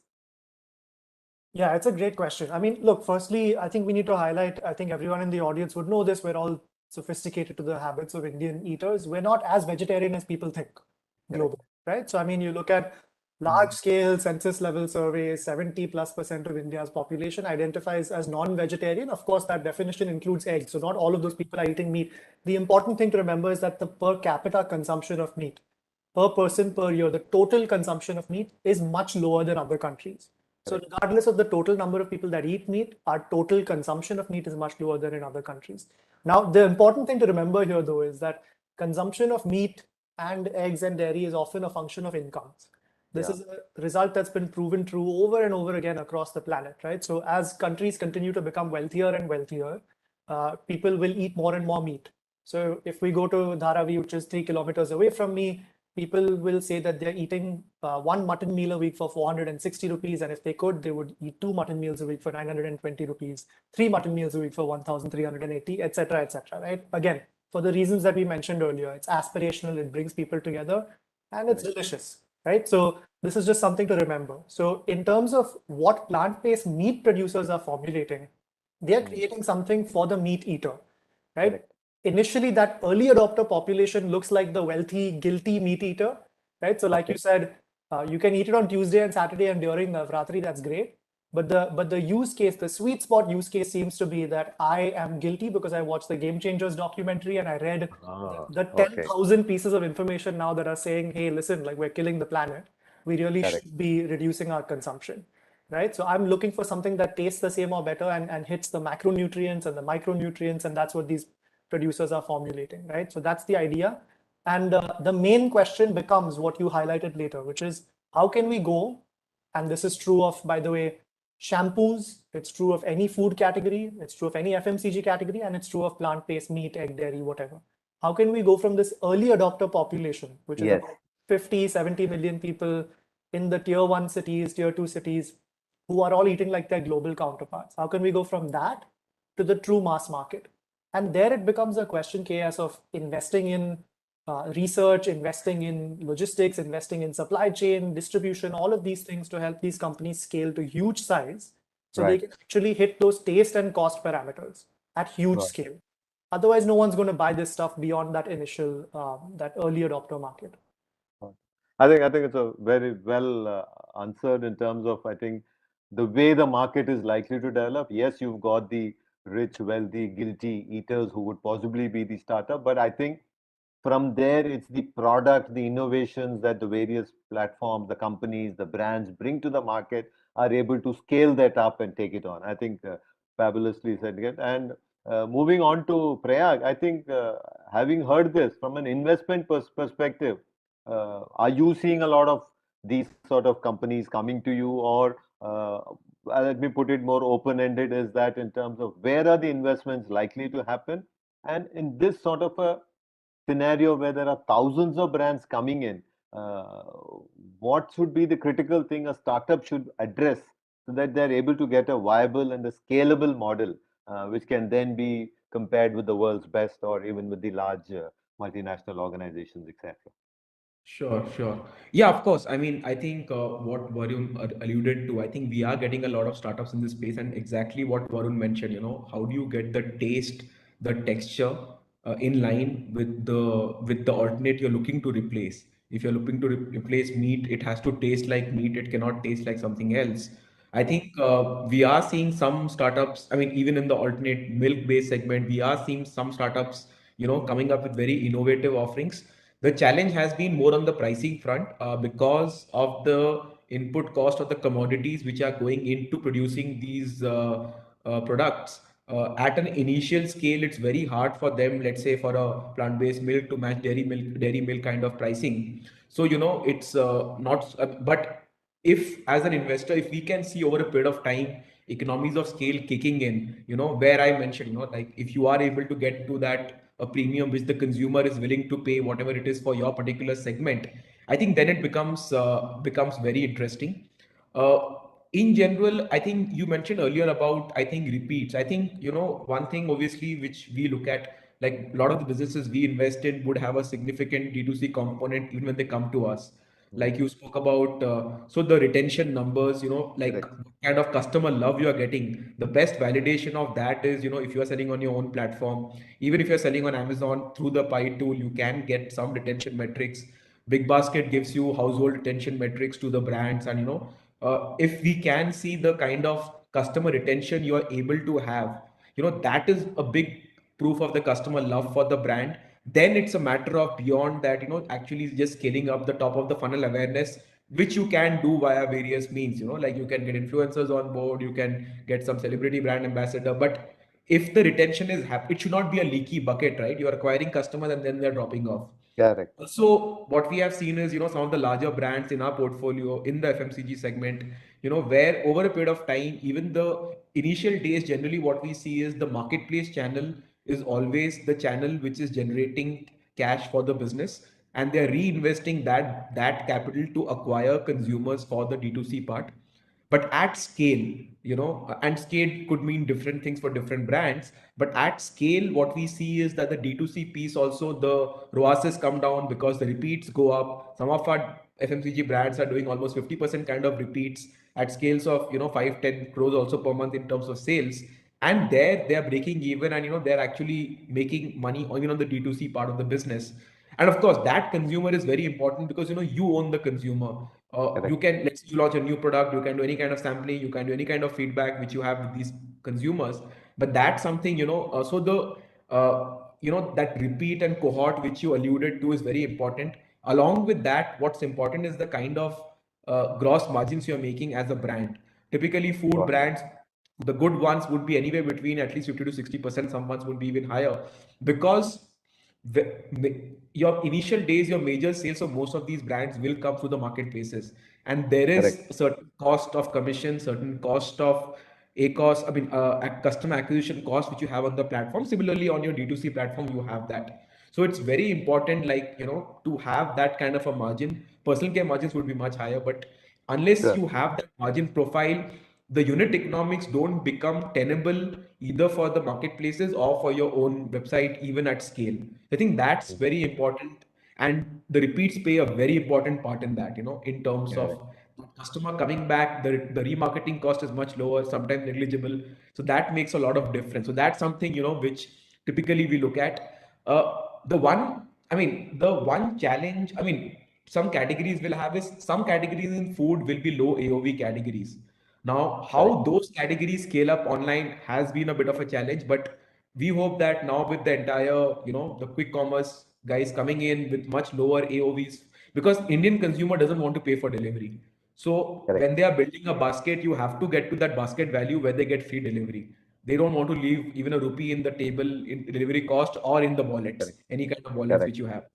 Yeah, it's a great question. I mean, look, firstly, I think we need to highlight, I think everyone in the audience would know this, we're all sophisticated to the habits of Indian eaters. We're not as vegetarian as people think globally, right? So, I mean, you look at large scale census level surveys, 70+% of India's population identifies as non-vegetarian. Of course, that definition includes eggs. So not all of those people are eating meat. The important thing to remember is that the per capita consumption of meat per person per year, the total consumption of meat is much lower than other countries. So regardless of the total number of people that eat meat, our total consumption of meat is much lower than in other countries. Now, the important thing to remember here, though, is that consumption of meat and eggs and dairy is often a function of incomes. This is a result that's been proven true over and over again across the planet, right? So as countries continue to become wealthier and wealthier, people will eat more and more meat. So if we go to Dharavi, which is 3 kilometers away from me, people will say that they're eating one mutton meal a week for 460 rupees. And if they could, they would eat 2 mutton meals a week for 920 rupees, 3 mutton meals a week for 1,380, etc., right? Again, for the reasons that we mentioned earlier, it's aspirational, it brings people together, and it's delicious, right? So this is just something to remember. So in terms of what plant-based meat producers are formulating, they're creating something for the meat eater, right? Initially, that early adopter population looks like the wealthy, guilty meat eater, right? So like you said, you can eat it on Tuesday and Saturday and during Navratri, that's great. But the use case, the sweet spot use case seems to be that I am guilty because I watched the Game Changers documentary and I read the 10,000 pieces of information now that are saying, hey, listen, like we're killing the planet. We really should be reducing our consumption, right? So I'm looking for something that tastes the same or better and hits the macronutrients and the micronutrients, and that's what these producers are formulating, right? So that's the idea. And the main question becomes what you highlighted later, which is how can we go, and this is true of, by the way, shampoos, it's true of any food category, it's true of any FMCG category, and it's true of plant-based meat, egg, dairy, whatever. How can we go from this early adopter population, which is about 50, 70 million people in the tier 1 cities, tier 2 cities, who are all eating like their global counterparts? How can we go from that to the true mass market? And there it becomes a question, KS, of investing in research, investing in logistics, investing in supply chain, distribution, all of these things to help these companies scale to huge size so they can actually hit those taste and cost parameters at huge scale. Otherwise, no one's going to buy this stuff beyond that initial, that early adopter market. I think it's a very well answered in terms of, I think, the way the market is likely to develop. Yes, you've got the rich, wealthy, guilty eaters who would possibly be the startup, but I think from there, it's the product, the innovations that the various platforms, the companies, the brands bring to the market are able to scale that up and take it on. I think fabulously said again. And moving on to Prayag, I think having heard this from an investment perspective, are you seeing a lot of these sort of companies coming to you, or let me put it more open-ended, is that in terms of where are the investments likely to happen? And in this sort of a scenario where there are thousands of brands coming in, what should be the critical thing a startup should address so that they're able to get a viable and a scalable model, which can then be compared with the world's best or even with the large multinational organizations, etc. Sure, sure. Yeah, of course. I mean, I think what Varun alluded to, I think we are getting a lot of startups in this space, and exactly what Varun mentioned, how do you get the taste, the texture in line with the alternate you're looking to replace? If you're looking to replace meat, it has to taste like meat. It cannot taste like something else. I think we are seeing some startups. I mean, even in the alternate milk-based segment, we are seeing some startups, coming up with very innovative offerings. The challenge has been more on the pricing front because of the input cost of the commodities which are going into producing these products. At an initial scale, it's very hard for them, let's say for a plant-based milk to match dairy milk kind of pricing. So, it's not, but if as an investor, if we can see over a period of time, economies of scale kicking in, where I mentioned, like if you are able to get to that a premium which the consumer is willing to pay, whatever it is for your particular segment, I think then it becomes very interesting. Uh, in general, I think you mentioned earlier about, I think, repeats. I think, one thing obviously which we look at, like a lot of the businesses we invest in would have a significant D2C component even when they come to us. Like you spoke about, so the retention numbers, like what kind of customer love you are getting. The best validation of that is, if you are selling on your own platform, even if you're selling on Amazon through the Pi tool, you can get some retention metrics. Big Basket gives you household retention metrics to the brands, and if we can see the kind of customer retention you are able to have, that is a big proof of the customer love for the brand. Then it's a matter of beyond that, actually just scaling up the top of the funnel awareness, which you can do via various means, like you can get influencers on board, you can get some celebrity brand ambassador. But if the retention is it should not be a leaky bucket, right? You're acquiring customers and then they're dropping off. Correct. So what we have seen is, some of the larger brands in our portfolio in the FMCG segment, where over a period of time, even the initial days, generally what we see is the marketplace channel is always the channel which is generating cash for the business, and they're reinvesting that capital to acquire consumers for the D2C part. But at scale, and scale could mean different things for different brands, but at scale what we see is that the D2C piece also, the ROAS come down because the repeats go up. Some of our FMCG brands are doing almost 50% kind of repeats at scales of 5-10 crores also per month in terms of sales, and there they are breaking even, and they're actually making money even on the D2C part of the business. And of course that consumer is very important because you own the consumer. You can, let's say you launch a new product, you can do any kind of sampling, you can do any kind of feedback which you have with these consumers. But that's something, so the that repeat and cohort which you alluded to is very important. Along with that, what's important is the kind of gross margins you're making as a brand. Typically food brands, the good ones would be anywhere between at least 50 to 60%. Some ones would be even higher, because your initial days, your major sales of most of these brands will come through the marketplaces, and there is Correct. a certain cost of commission, certain cost of a cost, I mean, customer acquisition cost which you have on the platform. Similarly, on your D2C platform, you have that. So it's very important, like, to have that kind of a margin. Personal care margins would be much higher, but unless Sure. you have that margin profile, the unit economics don't become tenable either for the marketplaces or for your own website, even at scale. I think that's very important, and the repeats play a very important part in that. In terms Correct. of customer coming back, the remarketing cost is much lower, sometimes negligible. So that makes a lot of difference. So that's something which typically we look at. The one, I mean, the one challenge, I mean, some categories will have is some categories in food will be low AOV categories. Now, Correct. how those categories scale up online has been a bit of a challenge, but we hope that now with the entire, the quick commerce guys coming in with much lower AOVs, because Indian consumer doesn't want to pay for delivery. So Correct. when they are building a basket, you have to get to that basket value where they get free delivery. They don't want to leave even a rupee in the table in delivery cost or in the wallets, Correct. any kind of wallets Correct. which you have.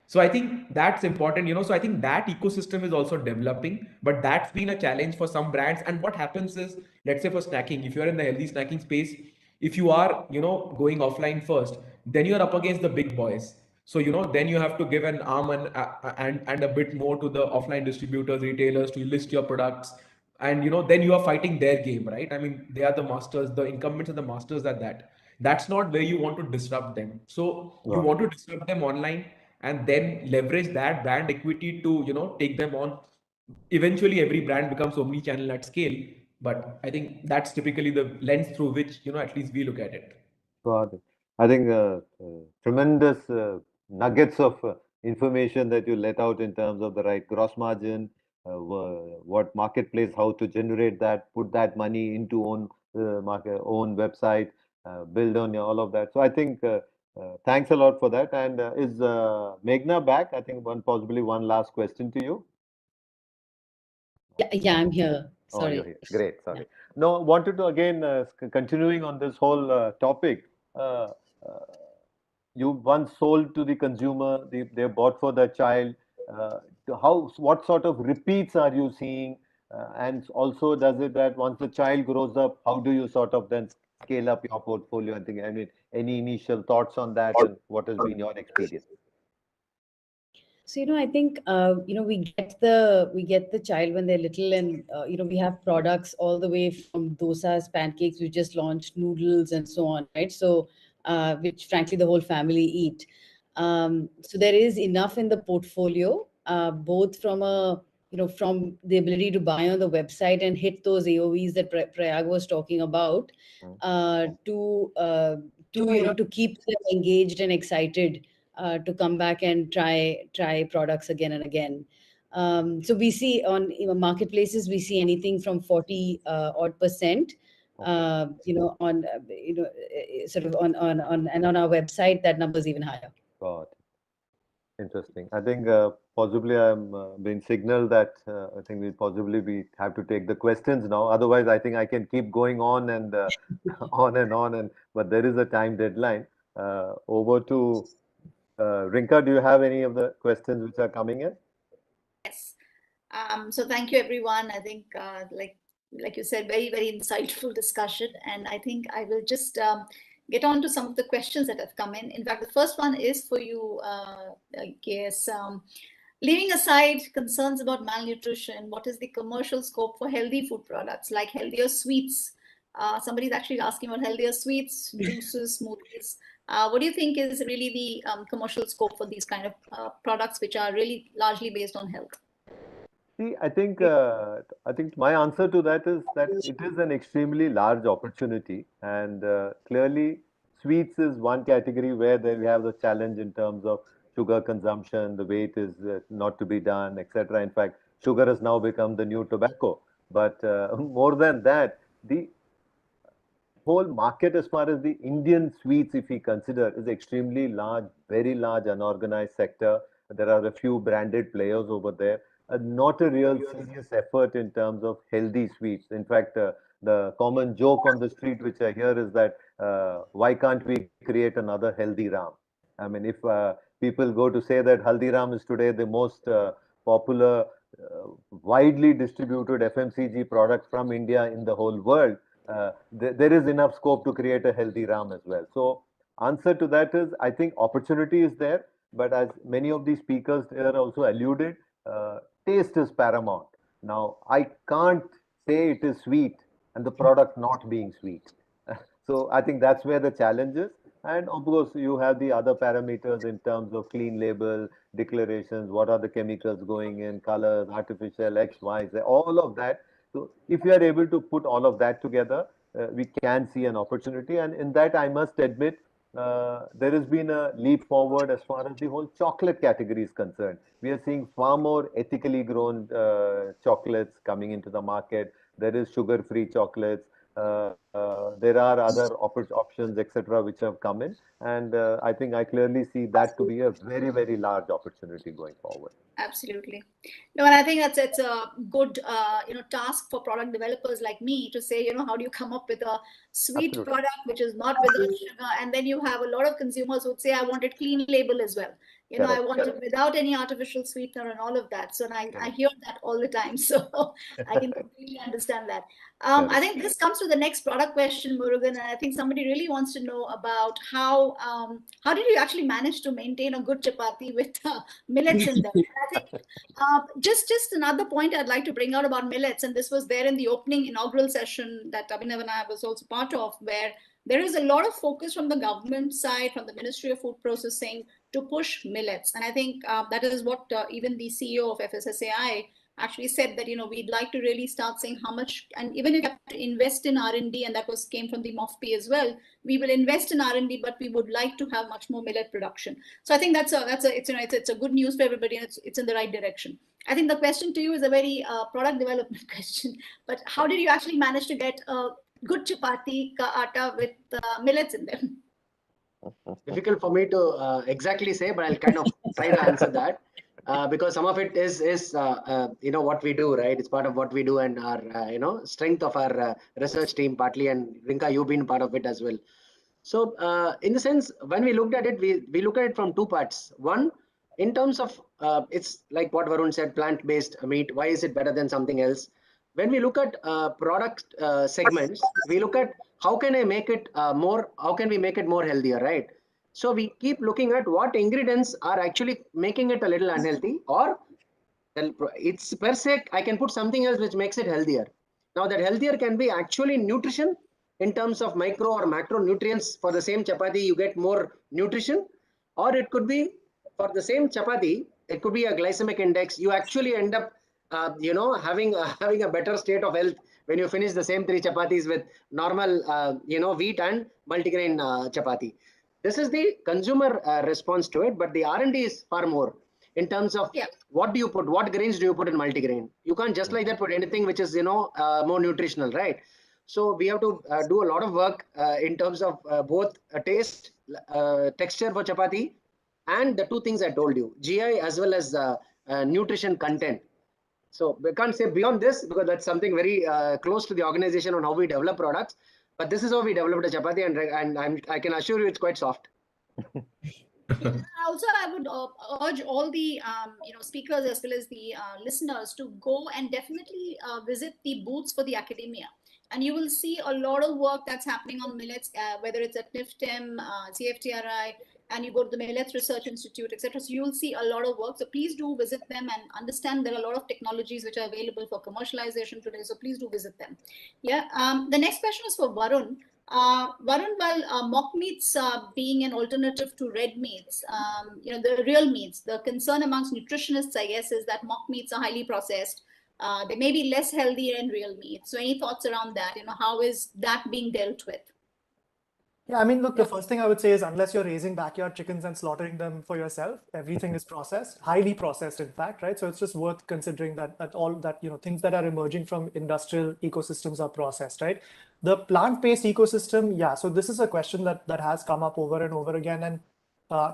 So I think that's important. So I think that ecosystem is also developing, but that's been a challenge for some brands. And what happens is, let's say for snacking, if you're in the healthy snacking space, if you are, going offline first, then you're up against the big boys. So, then you have to give an arm and a bit more to the offline distributors, retailers to list your products. And, then you are fighting their game, right? I mean, they are the masters, the incumbents are the masters at that. That's not where you want to disrupt them. So you Got want to disrupt them online and then leverage that brand equity to take them on. Eventually every brand becomes omni-channel at scale, but I think that's typically the lens through which at least we look at it. Got it. I think tremendous nuggets of information that you let out in terms of the right gross margin, what marketplace, how to generate that, put that money into own website, build on all of that. So I think thanks a lot for that. And is Meghna back? I think possibly one last question to you. Yeah, I'm here. Oh, you're Sorry. here. Great. Yeah. Sorry. No, wanted to again, continuing on this whole topic. Uh, uh, you once sold to the consumer, they bought for their child. What sort of repeats are you seeing? And also, does it that once the child grows up, how do you sort of then scale up your portfolio? I mean, any initial thoughts on that, and what has been your experience? So I think we get the child when they're little, and we have products all the way from dosas, pancakes. We just launched noodles and so on, right? So which frankly the whole family eat. So there is enough in the portfolio, both from from the ability to buy on the website and hit those AOVs that Prayag was talking about, Mm. to keep them engaged and excited to come back and try products again and again. So we see on marketplaces, we see anything from 40 odd percent. Okay. On sort of on and on our website, that number is even higher. Got it. Interesting. I think possibly I'm being signaled that I think we have to take the questions now. Otherwise, I think I can keep going on and on and on. But there is a time deadline. Over to Rinka. Do you have any of the questions which are coming in? Yes. So thank you, everyone. I think, like you said, very, very insightful discussion. And I think I will just get on to some of the questions that have come in. In fact, the first one is for you, I guess. Leaving aside concerns about malnutrition, what is the commercial scope for healthy food products like healthier sweets? Somebody's actually asking about healthier sweets, juices, smoothies. What do you think is really the commercial scope for these kind of products, which are really largely based on health? See, I think my answer to that is that it is an extremely large opportunity, and clearly, sweets is one category where we have the challenge in terms of sugar consumption, the way it is not to be done, etc. In fact, sugar has now become the new tobacco. But more than that, the whole market as far as the Indian sweets, if we consider, is extremely large, very large unorganized sector. There are a few branded players over there. Not a real serious effort in terms of healthy sweets. In fact, the common joke on the street which I hear is that why can't we create another healthy Ram? I mean, if people go to say that Haldiram is today the most popular, widely distributed FMCG product from India in the whole world, there is enough scope to create a healthy ram as well. So answer to that is, I think opportunity is there, but as many of these speakers here also alluded, taste is paramount. Now, I can't say it is sweet and the product not being sweet. So I think that's where the challenge is. And of course, you have the other parameters in terms of clean label declarations, what are the chemicals going in, colors, artificial, X, Y, Z, all of that. So if you are able to put all of that together, we can see an opportunity. And in that, I must admit, there has been a leap forward as far as the whole chocolate category is concerned. We are seeing far more ethically grown chocolates coming into the market. There is sugar-free chocolates. There are other options, etc., which have come in, and I think I clearly see that to be a very, very large opportunity going forward. Absolutely. No, and I think it's a good task for product developers like me to say, how do you come up with a sweet Absolutely. product which is not without sugar, and then you have a lot of consumers who would say I want it clean label as well. I want it without any artificial sweetener and all of that. So I hear that all the time. So I can completely understand that. I think this comes to the next product question, Murugan, and I think somebody really wants to know about how did you actually manage to maintain a good chapati with millets in them? And I think just another point I'd like to bring out about millets, and this was there in the opening inaugural session that Abhinav and I was also part of, where there is a lot of focus from the government side, from the Ministry of Food Processing, to push millets. And I think that is what even the CEO of FSSAI actually said, that we'd like to really start saying how much, and even if you have to invest in R&D, and that came from the MOFP as well, we will invest in R&D, but we would like to have much more millet production. So I think it's a good news for everybody, and it's in the right direction. I think the question to you is a very product development question, but how did you actually manage to get a good chapati ka atta with millets in them? Difficult for me to exactly say, but I'll kind of try to answer that. Because some of it is what we do, right? It's part of what we do, and our strength of our research team partly, and Rinka, you've been part of it as well. So in the sense, when we looked at it, we look at it from two parts. One, in terms of it's like what Varun said, plant-based meat. Why is it better than something else? When we look at product segments, we look at how can I make it how can we make it more healthier, right? So we keep looking at what ingredients are actually making it a little unhealthy, or it's per se, I can put something else which makes it healthier. Now that healthier can be actually nutrition in terms of micro or macronutrients. For the same chapati, you get more nutrition, or it could be for the same chapati, it could be a glycemic index. You actually end up, having a better state of health when you finish the same 3 chapatis with normal, wheat and multigrain chapati. This is the consumer response to it, but the R&D is far more in terms of what do you put, what grains do you put in multigrain. You can't just like that put anything which is more nutritional, right? So we have to do a lot of work in terms of both taste, texture for chapati, and the two things I told you, GI as well as nutrition content. So we can't say beyond this because that's something very close to the organization on how we develop products. But this is how we developed a chapati, and I can assure you it's quite soft. Also, I would urge all the speakers as well as the listeners to go and definitely visit the booths for the academia. And you will see a lot of work that's happening on millets, whether it's at NIFTIM, CFTRI, and you go to the Millets Research Institute, etc. So you will see a lot of work. So please do visit them and understand there are a lot of technologies which are available for commercialization today. So please do visit them. Yeah. The next question is for Varun. Varun, while mock meats being an alternative to red meats, the real meats, the concern amongst nutritionists, I guess, is that mock meats are highly processed. They may be less healthy than real meat. So any thoughts around that? How is that being dealt with? Yeah, I mean, look, the first thing I would say is unless you're raising backyard chickens and slaughtering them for yourself, everything is processed, highly processed, in fact, right? So it's just worth considering that things that are emerging from industrial ecosystems are processed, right? The plant-based ecosystem, yeah. So this is a question that has come up over and over again, and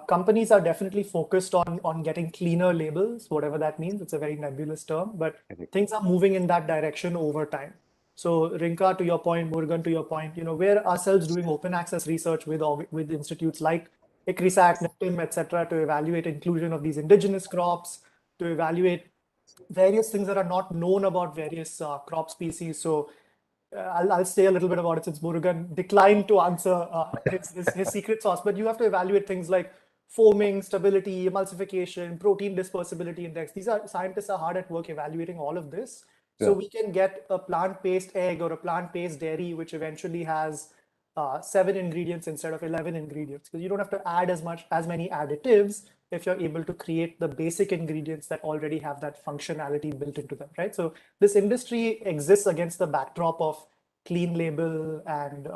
companies are definitely focused on getting cleaner labels, whatever that means. It's a very nebulous term, but things are moving in that direction over time. So Rinka, to your point, Murugan, to your point, we're ourselves doing open access research with institutes like Icrisac, Neptune, etc., to evaluate inclusion of these indigenous crops, to evaluate various things that are not known about various crop species. So I'll say a little bit about it since Murugan declined to answer his secret sauce. But you have to evaluate things like foaming, stability, emulsification, protein dispersibility index. Scientists are hard at work evaluating all of this. So we can get a plant-based egg or a plant-based dairy, which eventually has 7 ingredients instead of 11 ingredients, because you don't have to add as many additives if you're able to create the basic ingredients that already have that functionality built into them, right? So this industry exists against the backdrop of clean label and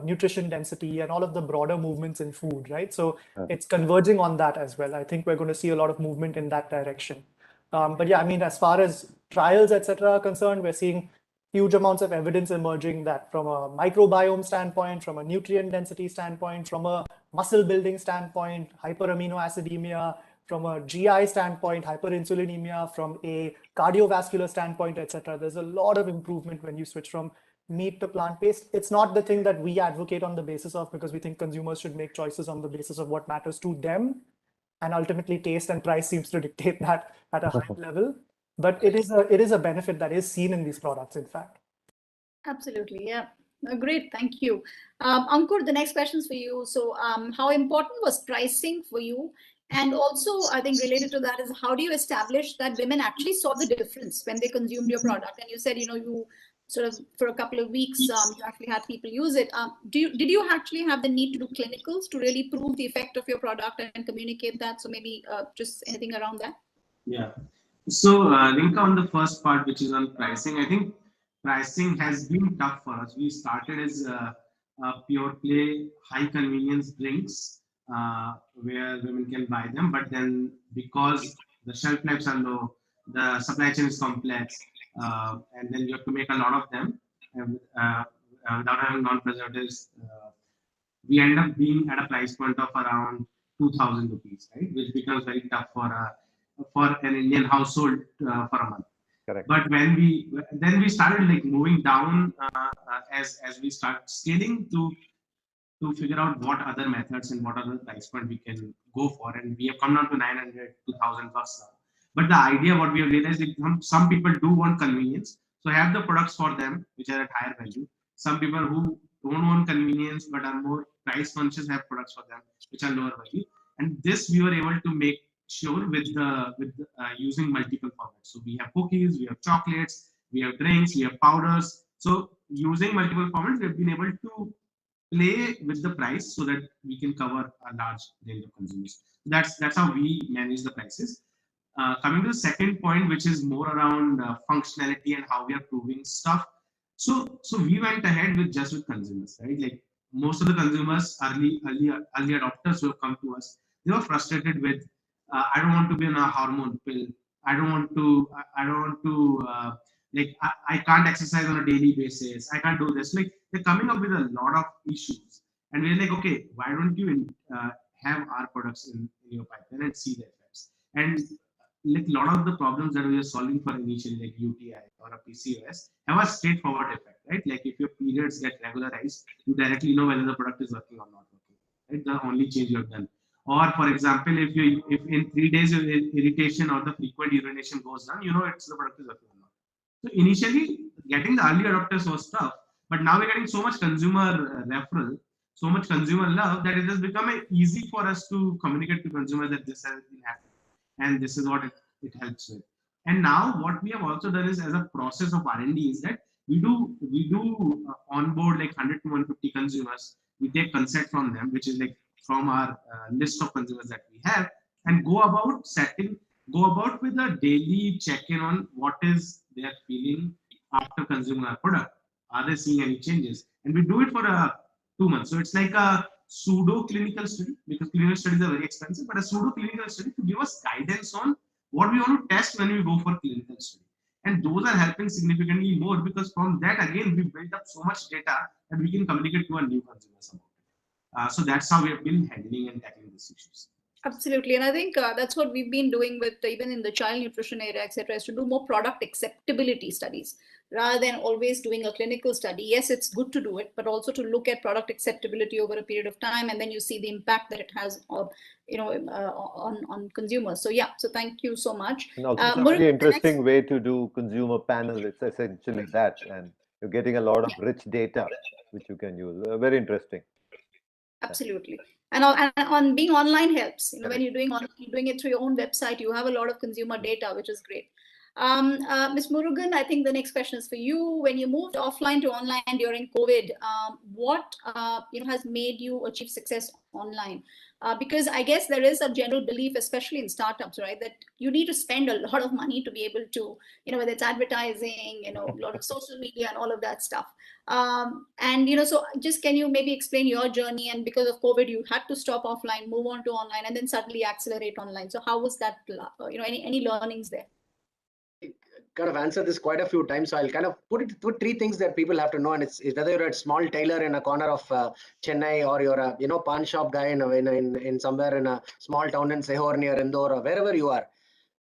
nutrition density and all of the broader movements in food, right? So it's converging on that as well. I think we're going to see a lot of movement in that direction. But yeah, I mean, as far as trials, etc., are concerned, we're seeing huge amounts of evidence emerging that from a microbiome standpoint, from a nutrient density standpoint, from a muscle building standpoint, hyperamino acidemia, from a GI standpoint, hyperinsulinemia, from a cardiovascular standpoint, etc. There's a lot of improvement when you switch from meat to plant-based. It's not the thing that we advocate on the basis of, because we think consumers should make choices on the basis of what matters to them. And ultimately taste and price seems to dictate that at a high level. But it is a benefit that is seen in these products, in fact. Absolutely, yeah. Great, thank you. Ankur, the next question is for you. So how important was pricing for you? And also, I think related to that is, how do you establish that women actually saw the difference when they consumed your product? And you said, you sort of, for a couple of weeks, you actually had people use it. Did you actually have the need to do clinicals to really prove the effect of your product and communicate that? So maybe just anything around that? Yeah. So, Rinka, on the first part, which is on pricing, I think pricing has been tough for us. We started as a pure play, high convenience drinks where women can buy them. But then because the shelf lives are low, the supply chain is complex, and then you have to make a lot of them without having non-preservatives. We end up being at a price point of around 2,000 rupees, right? Which becomes very tough for an Indian household for a month. Correct. But when we started like moving down as we start scaling to figure out what other methods and what other price point we can go for, and we have come down to 900, 2,000 plus now. But the idea, what we have realized, is some people do want convenience, so have the products for them which are at higher value. Some people who don't want convenience but are more price conscious have products for them which are lower value. And this we were able to make sure with using multiple formats. So we have cookies, we have chocolates, we have drinks, we have powders. So using multiple formats, we've been able to play with the price so that we can cover a large range of consumers. That's how we manage the prices. Coming to the second point, which is more around functionality and how we are proving stuff. So we went ahead with consumers, right? Like most of the consumers, early adopters who have come to us, they were frustrated with, I don't want to be on a hormone pill. I don't want to like I can't exercise on a daily basis. I can't do this. Like they're coming up with a lot of issues, and we're like, okay, why don't you have our products in your pipeline and see the effects? And like a lot of the problems that we are solving for initially, like UTI or a PCOS, have a straightforward effect, right? Like if your periods get regularized, you directly know whether the product is working or not working, right? The only change you have done. Or for example, if in 3 days your irritation or the frequent urination goes down, you know it's the product is working or not. So initially, getting the early adopters was tough, but now we're getting so much consumer referral, so much consumer love that it has become easy for us to communicate to consumers that this has been happening and this is what it helps with. And now what we have also done is, as a process of R&D, is that we do onboard like 100 to 150 consumers. We take consent from them, which is like from our list of consumers that we have, and go about with a daily check-in on what is their feeling after consuming our product. Are they seeing any changes? And we do it for 2 months. So it's like a pseudo clinical study, because clinical studies are very expensive, but a pseudo clinical study to give us guidance on what we want to test when we go for clinical study. And those are helping significantly more, because from that again we built up so much data that we can communicate to our new consumers about it. So that's how we have been handling and tackling these issues. Absolutely, and I think that's what we've been doing with even in the child nutrition area, etc., is to do more product acceptability studies. rather than always doing a clinical study. Yes, it's good to do it, but also to look at product acceptability over a period of time, and then you see the impact that it has on, on consumers. So yeah, so thank you so much. And also, it's a very interesting way to do consumer panel. It's essentially that, and you're getting a lot of rich data which you can use. Very interesting. Absolutely. And on being online helps. When you're doing it through your own website, you have a lot of consumer data, which is great. Ms. Murugan, I think the next question is for you. When you moved offline to online during COVID, what has made you achieve success online? Because I guess there is a general belief, especially in startups, right, that you need to spend a lot of money to be able to, whether it's advertising, a lot of social media and all of that stuff. So just can you maybe explain your journey? And because of COVID, you had to stop offline, move on to online, and then suddenly accelerate online. So how was that? Any learnings there? Kind of answered this quite a few times, so I'll kind of put three things that people have to know, and it's whether you're a small tailor in a corner of Chennai, or you're a pawn shop guy in somewhere in a small town in Sehor near Indore, or wherever you are.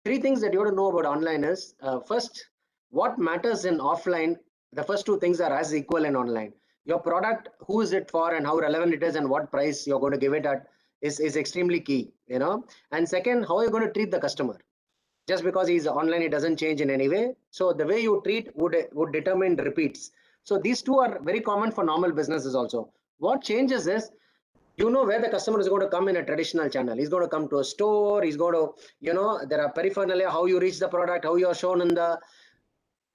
Three things that you have to know about online is first, what matters in offline. The first two things are as equal in online. Your product, who is it for, and how relevant it is, and what price you're going to give it at is extremely key. And second, how are you going to treat the customer? Just because he's online, it doesn't change in any way. So the way you treat would determine repeats. So these two are very common for normal businesses also. What changes is, where the customer is going to come in a traditional channel. He's going to come to a store. He's going to, there are paraphernalia, how you reach the product, how you are shown in the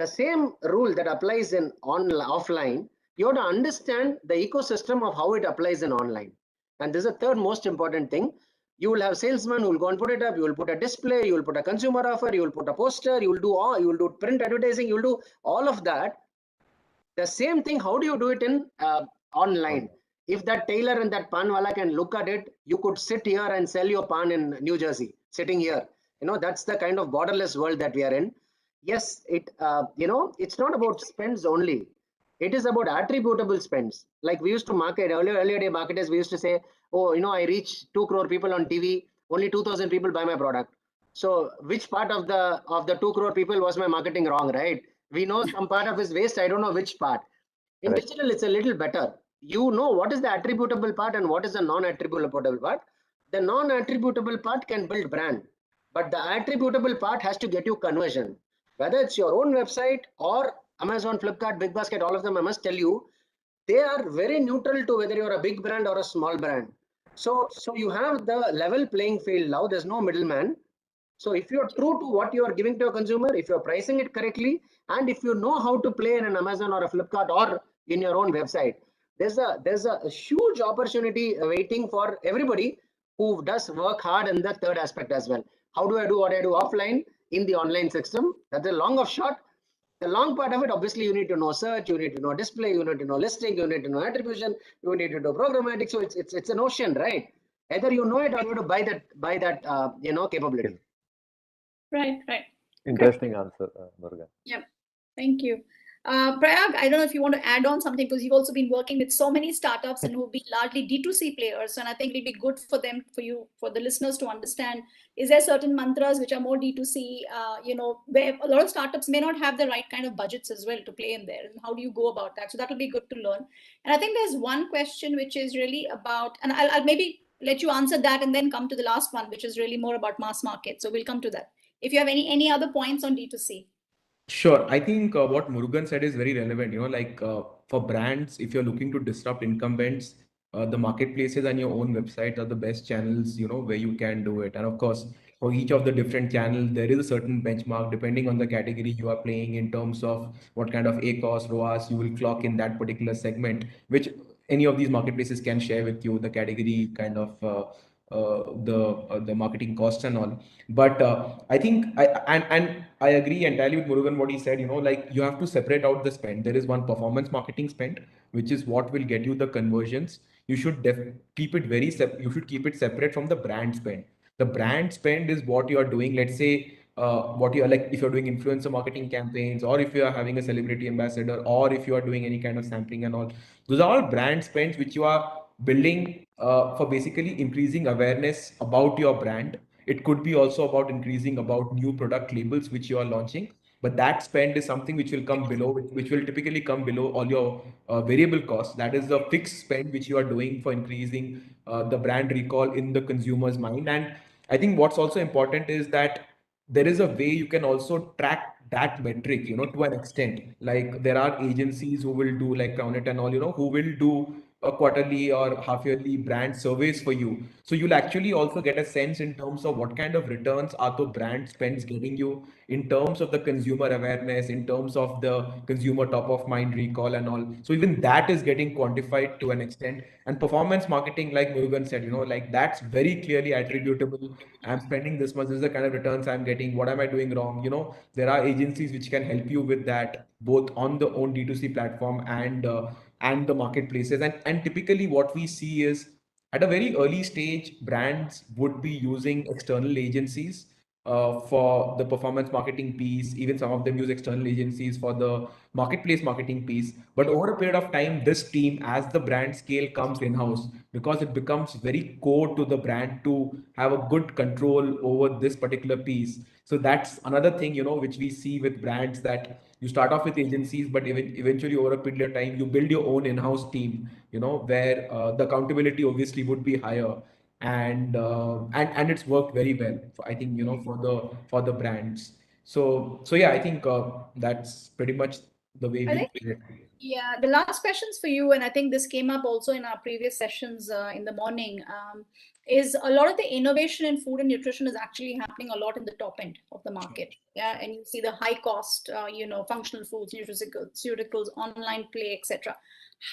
same rule that applies in offline. You have to understand the ecosystem of how it applies in online. And this is the third most important thing. You will have salesmen who will go and put it up. You will put a display. You will put a consumer offer. You will put a poster. You will do print advertising. You will do all of that. The same thing. How do you do it in online? If that tailor and that pan wala can look at it, you could sit here and sell your pan in New Jersey, sitting here. That's the kind of borderless world that we are in. Yes, it's not about spends only. It is about attributable spends. Like we used to market earlier day marketers, we used to say, oh, I reach 2 crore people on TV, only 2,000 people buy my product. So which part of the 2 crore people was my marketing wrong, right? We know some part of his waste. I don't know which part. In digital, it's a little better. You know what is the attributable part and what is the non-attributable part. The non-attributable part can build brand, but the attributable part has to get you conversion. Whether it's your own website or Amazon, Flipkart, Big Basket, all of them, I must tell you, they are very neutral to whether you're a big brand or a small brand. So you have the level playing field now. There's no middleman. So if you're true to what you are giving to a consumer, if you're pricing it correctly, and if you know how to play in an Amazon or a Flipkart or in your own website, there's a huge opportunity waiting for everybody who does work hard in the third aspect as well. How do I do what I do offline in the online system? That's the long of short. The long part of it, obviously, you need to know search, you need to know display, you need to know listing, you need to know attribution, you need to do programmatic. So it's an ocean, right? Either you know it or you have to buy that capability. Right. Interesting answer, Murugan. Yeah, thank you. Prayag, I don't know if you want to add on something, because you've also been working with so many startups and who've been largely D2C players. And I think it'd be good for the listeners to understand, is there certain mantras which are more D2C, where a lot of startups may not have the right kind of budgets as well to play in there. And how do you go about that? So that will be good to learn. And I think there's one question which is really about, and I'll maybe let you answer that and then come to the last one, which is really more about mass market. So we'll come to that. If you have any other points on D2C. Sure. I think what Murugan said is very relevant. For brands, if you're looking to disrupt incumbents, the marketplaces and your own website are the best channels, where you can do it. And of course, for each of the different channels, there is a certain benchmark depending on the category you are playing in terms of what kind of ACOS, ROAS you will clock in that particular segment, which any of these marketplaces can share with you the category kind of the marketing costs and all. But I think I agree entirely with Murugan what he said. You have to separate out the spend. There is one performance marketing spend, which is what will get you the conversions. You should keep it you should keep it separate from the brand spend. The brand spend is what you are doing. Let's say what you are like, if you're doing influencer marketing campaigns, or if you are having a celebrity ambassador, or if you are doing any kind of sampling and all. Those are all brand spends which you are building for basically increasing awareness about your brand. It could be also about increasing about new product labels which you are launching. but that spend is something which will come below, which will typically come below all your variable costs. That is the fixed spend which you are doing for increasing the brand recall in the consumer's mind. And I think what's also important is that there is a way you can also track that metric, to an extent. Like there are agencies who will do like Count It and all, who will do a quarterly or half yearly brand surveys for you. So you'll actually also get a sense in terms of what kind of returns are the brand spends giving you in terms of the consumer awareness, in terms of the consumer top of mind recall and all. So even that is getting quantified to an extent. And performance marketing, like Murugan said, like that's very clearly attributable. I'm spending this much, this is the kind of returns I'm getting. What am I doing wrong? There are agencies which can help you with that, both on the own D2C platform and the marketplaces. And typically what we see is at a very early stage, brands would be using external agencies for the performance marketing piece. Even some of them use external agencies for the marketplace marketing piece. But over a period of time, this team, as the brand scale comes in-house, because it becomes very core to the brand to have a good control over this particular piece. So that's another thing, which we see with brands, that you start off with agencies, but eventually over a period of time, you build your own in-house team, where the accountability obviously would be higher. And it's worked very well, I think, for the brands. So yeah, I think that's pretty much the way I we think, look at it. yeah, the last questions for you, and I think this came up also in our previous sessions in the morning, is a lot of the innovation in food and nutrition is actually happening a lot in the top end of the market. Yeah, and you see the high cost, functional foods, nutraceuticals, online play, etc.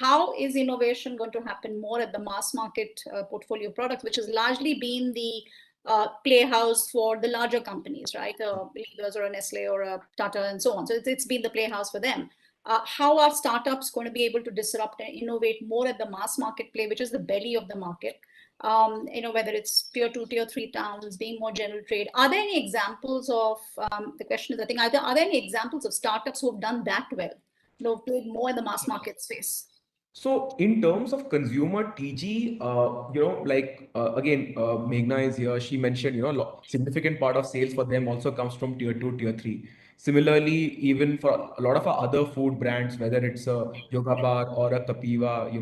How is innovation going to happen more at the mass market portfolio products, which has largely been the playhouse for the larger companies, right? A Leaders or a Nestle or a Tata and so on. So it's been the playhouse for them. How are startups going to be able to disrupt and innovate more at the mass market play, which is the belly of the market? Whether it's tier 2, tier 3 towns, being more general trade. Are there any examples of, the question is, I think, are there any examples of startups who have done that well, played more in the mass market space? So in terms of consumer TG, again, Meghna is here. She mentioned, significant part of sales for them also comes from tier 2, tier 3. Similarly, even for a lot of our other food brands, whether it's a Yoga Bar or a Kapiva,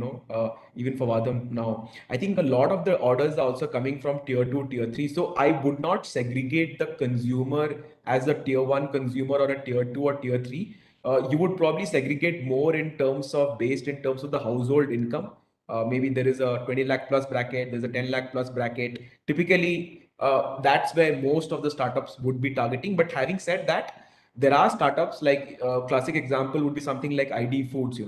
even for Vadam now, I think a lot of the orders are also coming from tier 2, tier 3. So I would not segregate the consumer as a tier 1 consumer or a tier 2 or tier 3. You would probably segregate more in terms of based in terms of the household income. Maybe there is a 20 lakh plus bracket, there's a 10 lakh plus bracket. Typically, that's where most of the startups would be targeting. But having said that, there are startups like classic example would be something like ID Foods.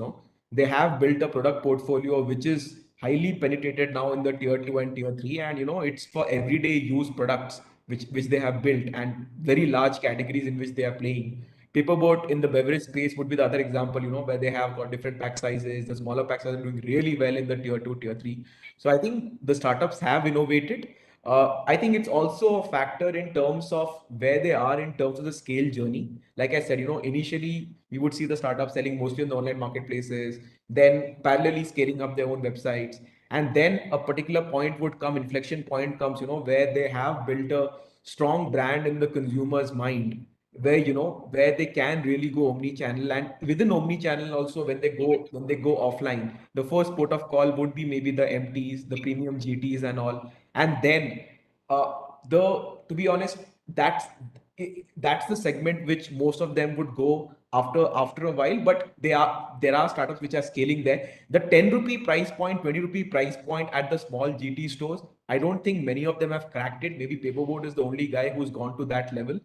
They have built a product portfolio which is highly penetrated now in the tier 2 and tier 3, and it's for everyday use products which they have built, and very large categories in which they are playing. Paperboat in the beverage space would be the other example, where they have got different pack sizes. The smaller packs are doing really well in the tier 2, tier 3. So I think the startups have innovated. I think it's also a factor in terms of where they are in terms of the scale journey. Like I said, initially we would see the startups selling mostly on the online marketplaces, then parallelly scaling up their own websites. And then a particular point would come, inflection point comes, where they have built a strong brand in the consumer's mind, where they can really go omni-channel. And within omni-channel also, when they go offline, the first port of call would be maybe the MTs, the premium GTs and all. And then uh, the to be honest, that's the segment which most of them would go after a while. But there are startups which are scaling there. The 10 rupee price point, 20 rupee price point at the small GT stores, I don't think many of them have cracked it. Maybe Paperboat is the only guy who's gone to that level.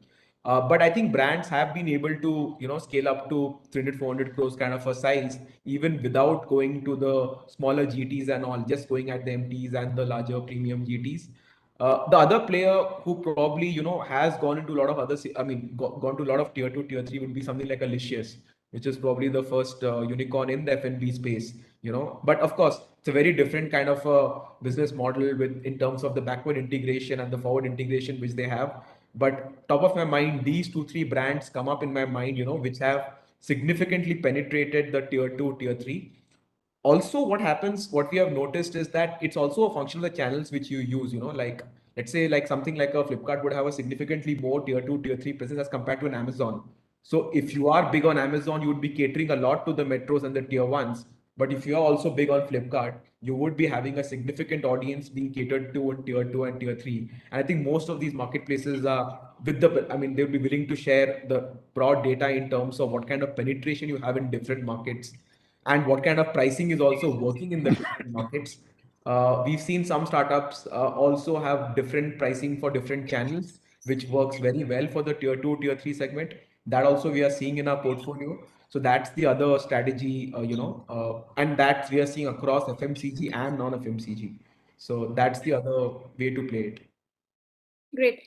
But I think brands have been able to, scale up to 300, 400 crores kind of a size, even without going to the smaller GTs and all, just going at the MTs and the larger premium GTs. The other player who probably, has gone into a lot of other, gone to a lot of tier 2, tier 3 would be something like a Licious, which is probably the first unicorn in the F&B space, But of course, it's a very different kind of a business model in terms of the backward integration and the forward integration which they have. But top of my mind, these 2, 3 brands come up in my mind, which have significantly penetrated the tier 2, tier 3. Also, what we have noticed is that it's also a function of the channels which you use, like let's say like something like a Flipkart would have a significantly more tier 2, tier 3 presence as compared to an Amazon. So if you are big on Amazon, you would be catering a lot to the metros and the tier ones. But if you are also big on Flipkart, you would be having a significant audience being catered to in tier two and tier three. And I think most of these marketplaces are I mean, they'll be willing to share the broad data in terms of what kind of penetration you have in different markets and what kind of pricing is also working in the different markets. We've seen some startups also have different pricing for different channels, which works very well for the tier two, tier three segment. That also we are seeing in our portfolio. So that's the other strategy, and that we are seeing across FMCG and non-FMCG. So that's the other way to play it. Great.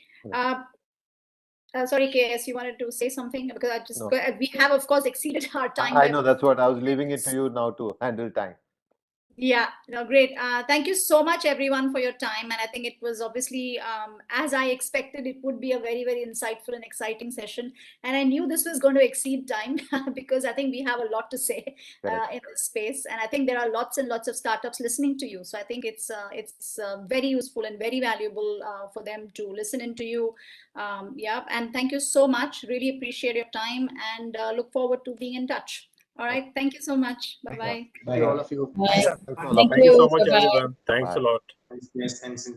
Sorry, KS, you wanted to say something? Because No. we have, of course, exceeded our time. I know, that's what I was leaving it to you now to handle time. Yeah, no, great. Thank you so much, everyone, for your time. And I think it was obviously, as I expected, it would be a very, very insightful and exciting session. And I knew this was going to exceed time because I think we have a lot to say in this space. And I think there are lots and lots of startups listening to you. So I think it's very useful and very valuable for them to listen into you. Yeah, and thank you so much. Really appreciate your time and look forward to being in touch. All right. Thank you so much. Bye-bye. Thank you, all of you. Bye. Thanks, all of Thank Thank you you. so much, Bye-bye. everyone. Thanks a Bye. lot. Yes, thanks.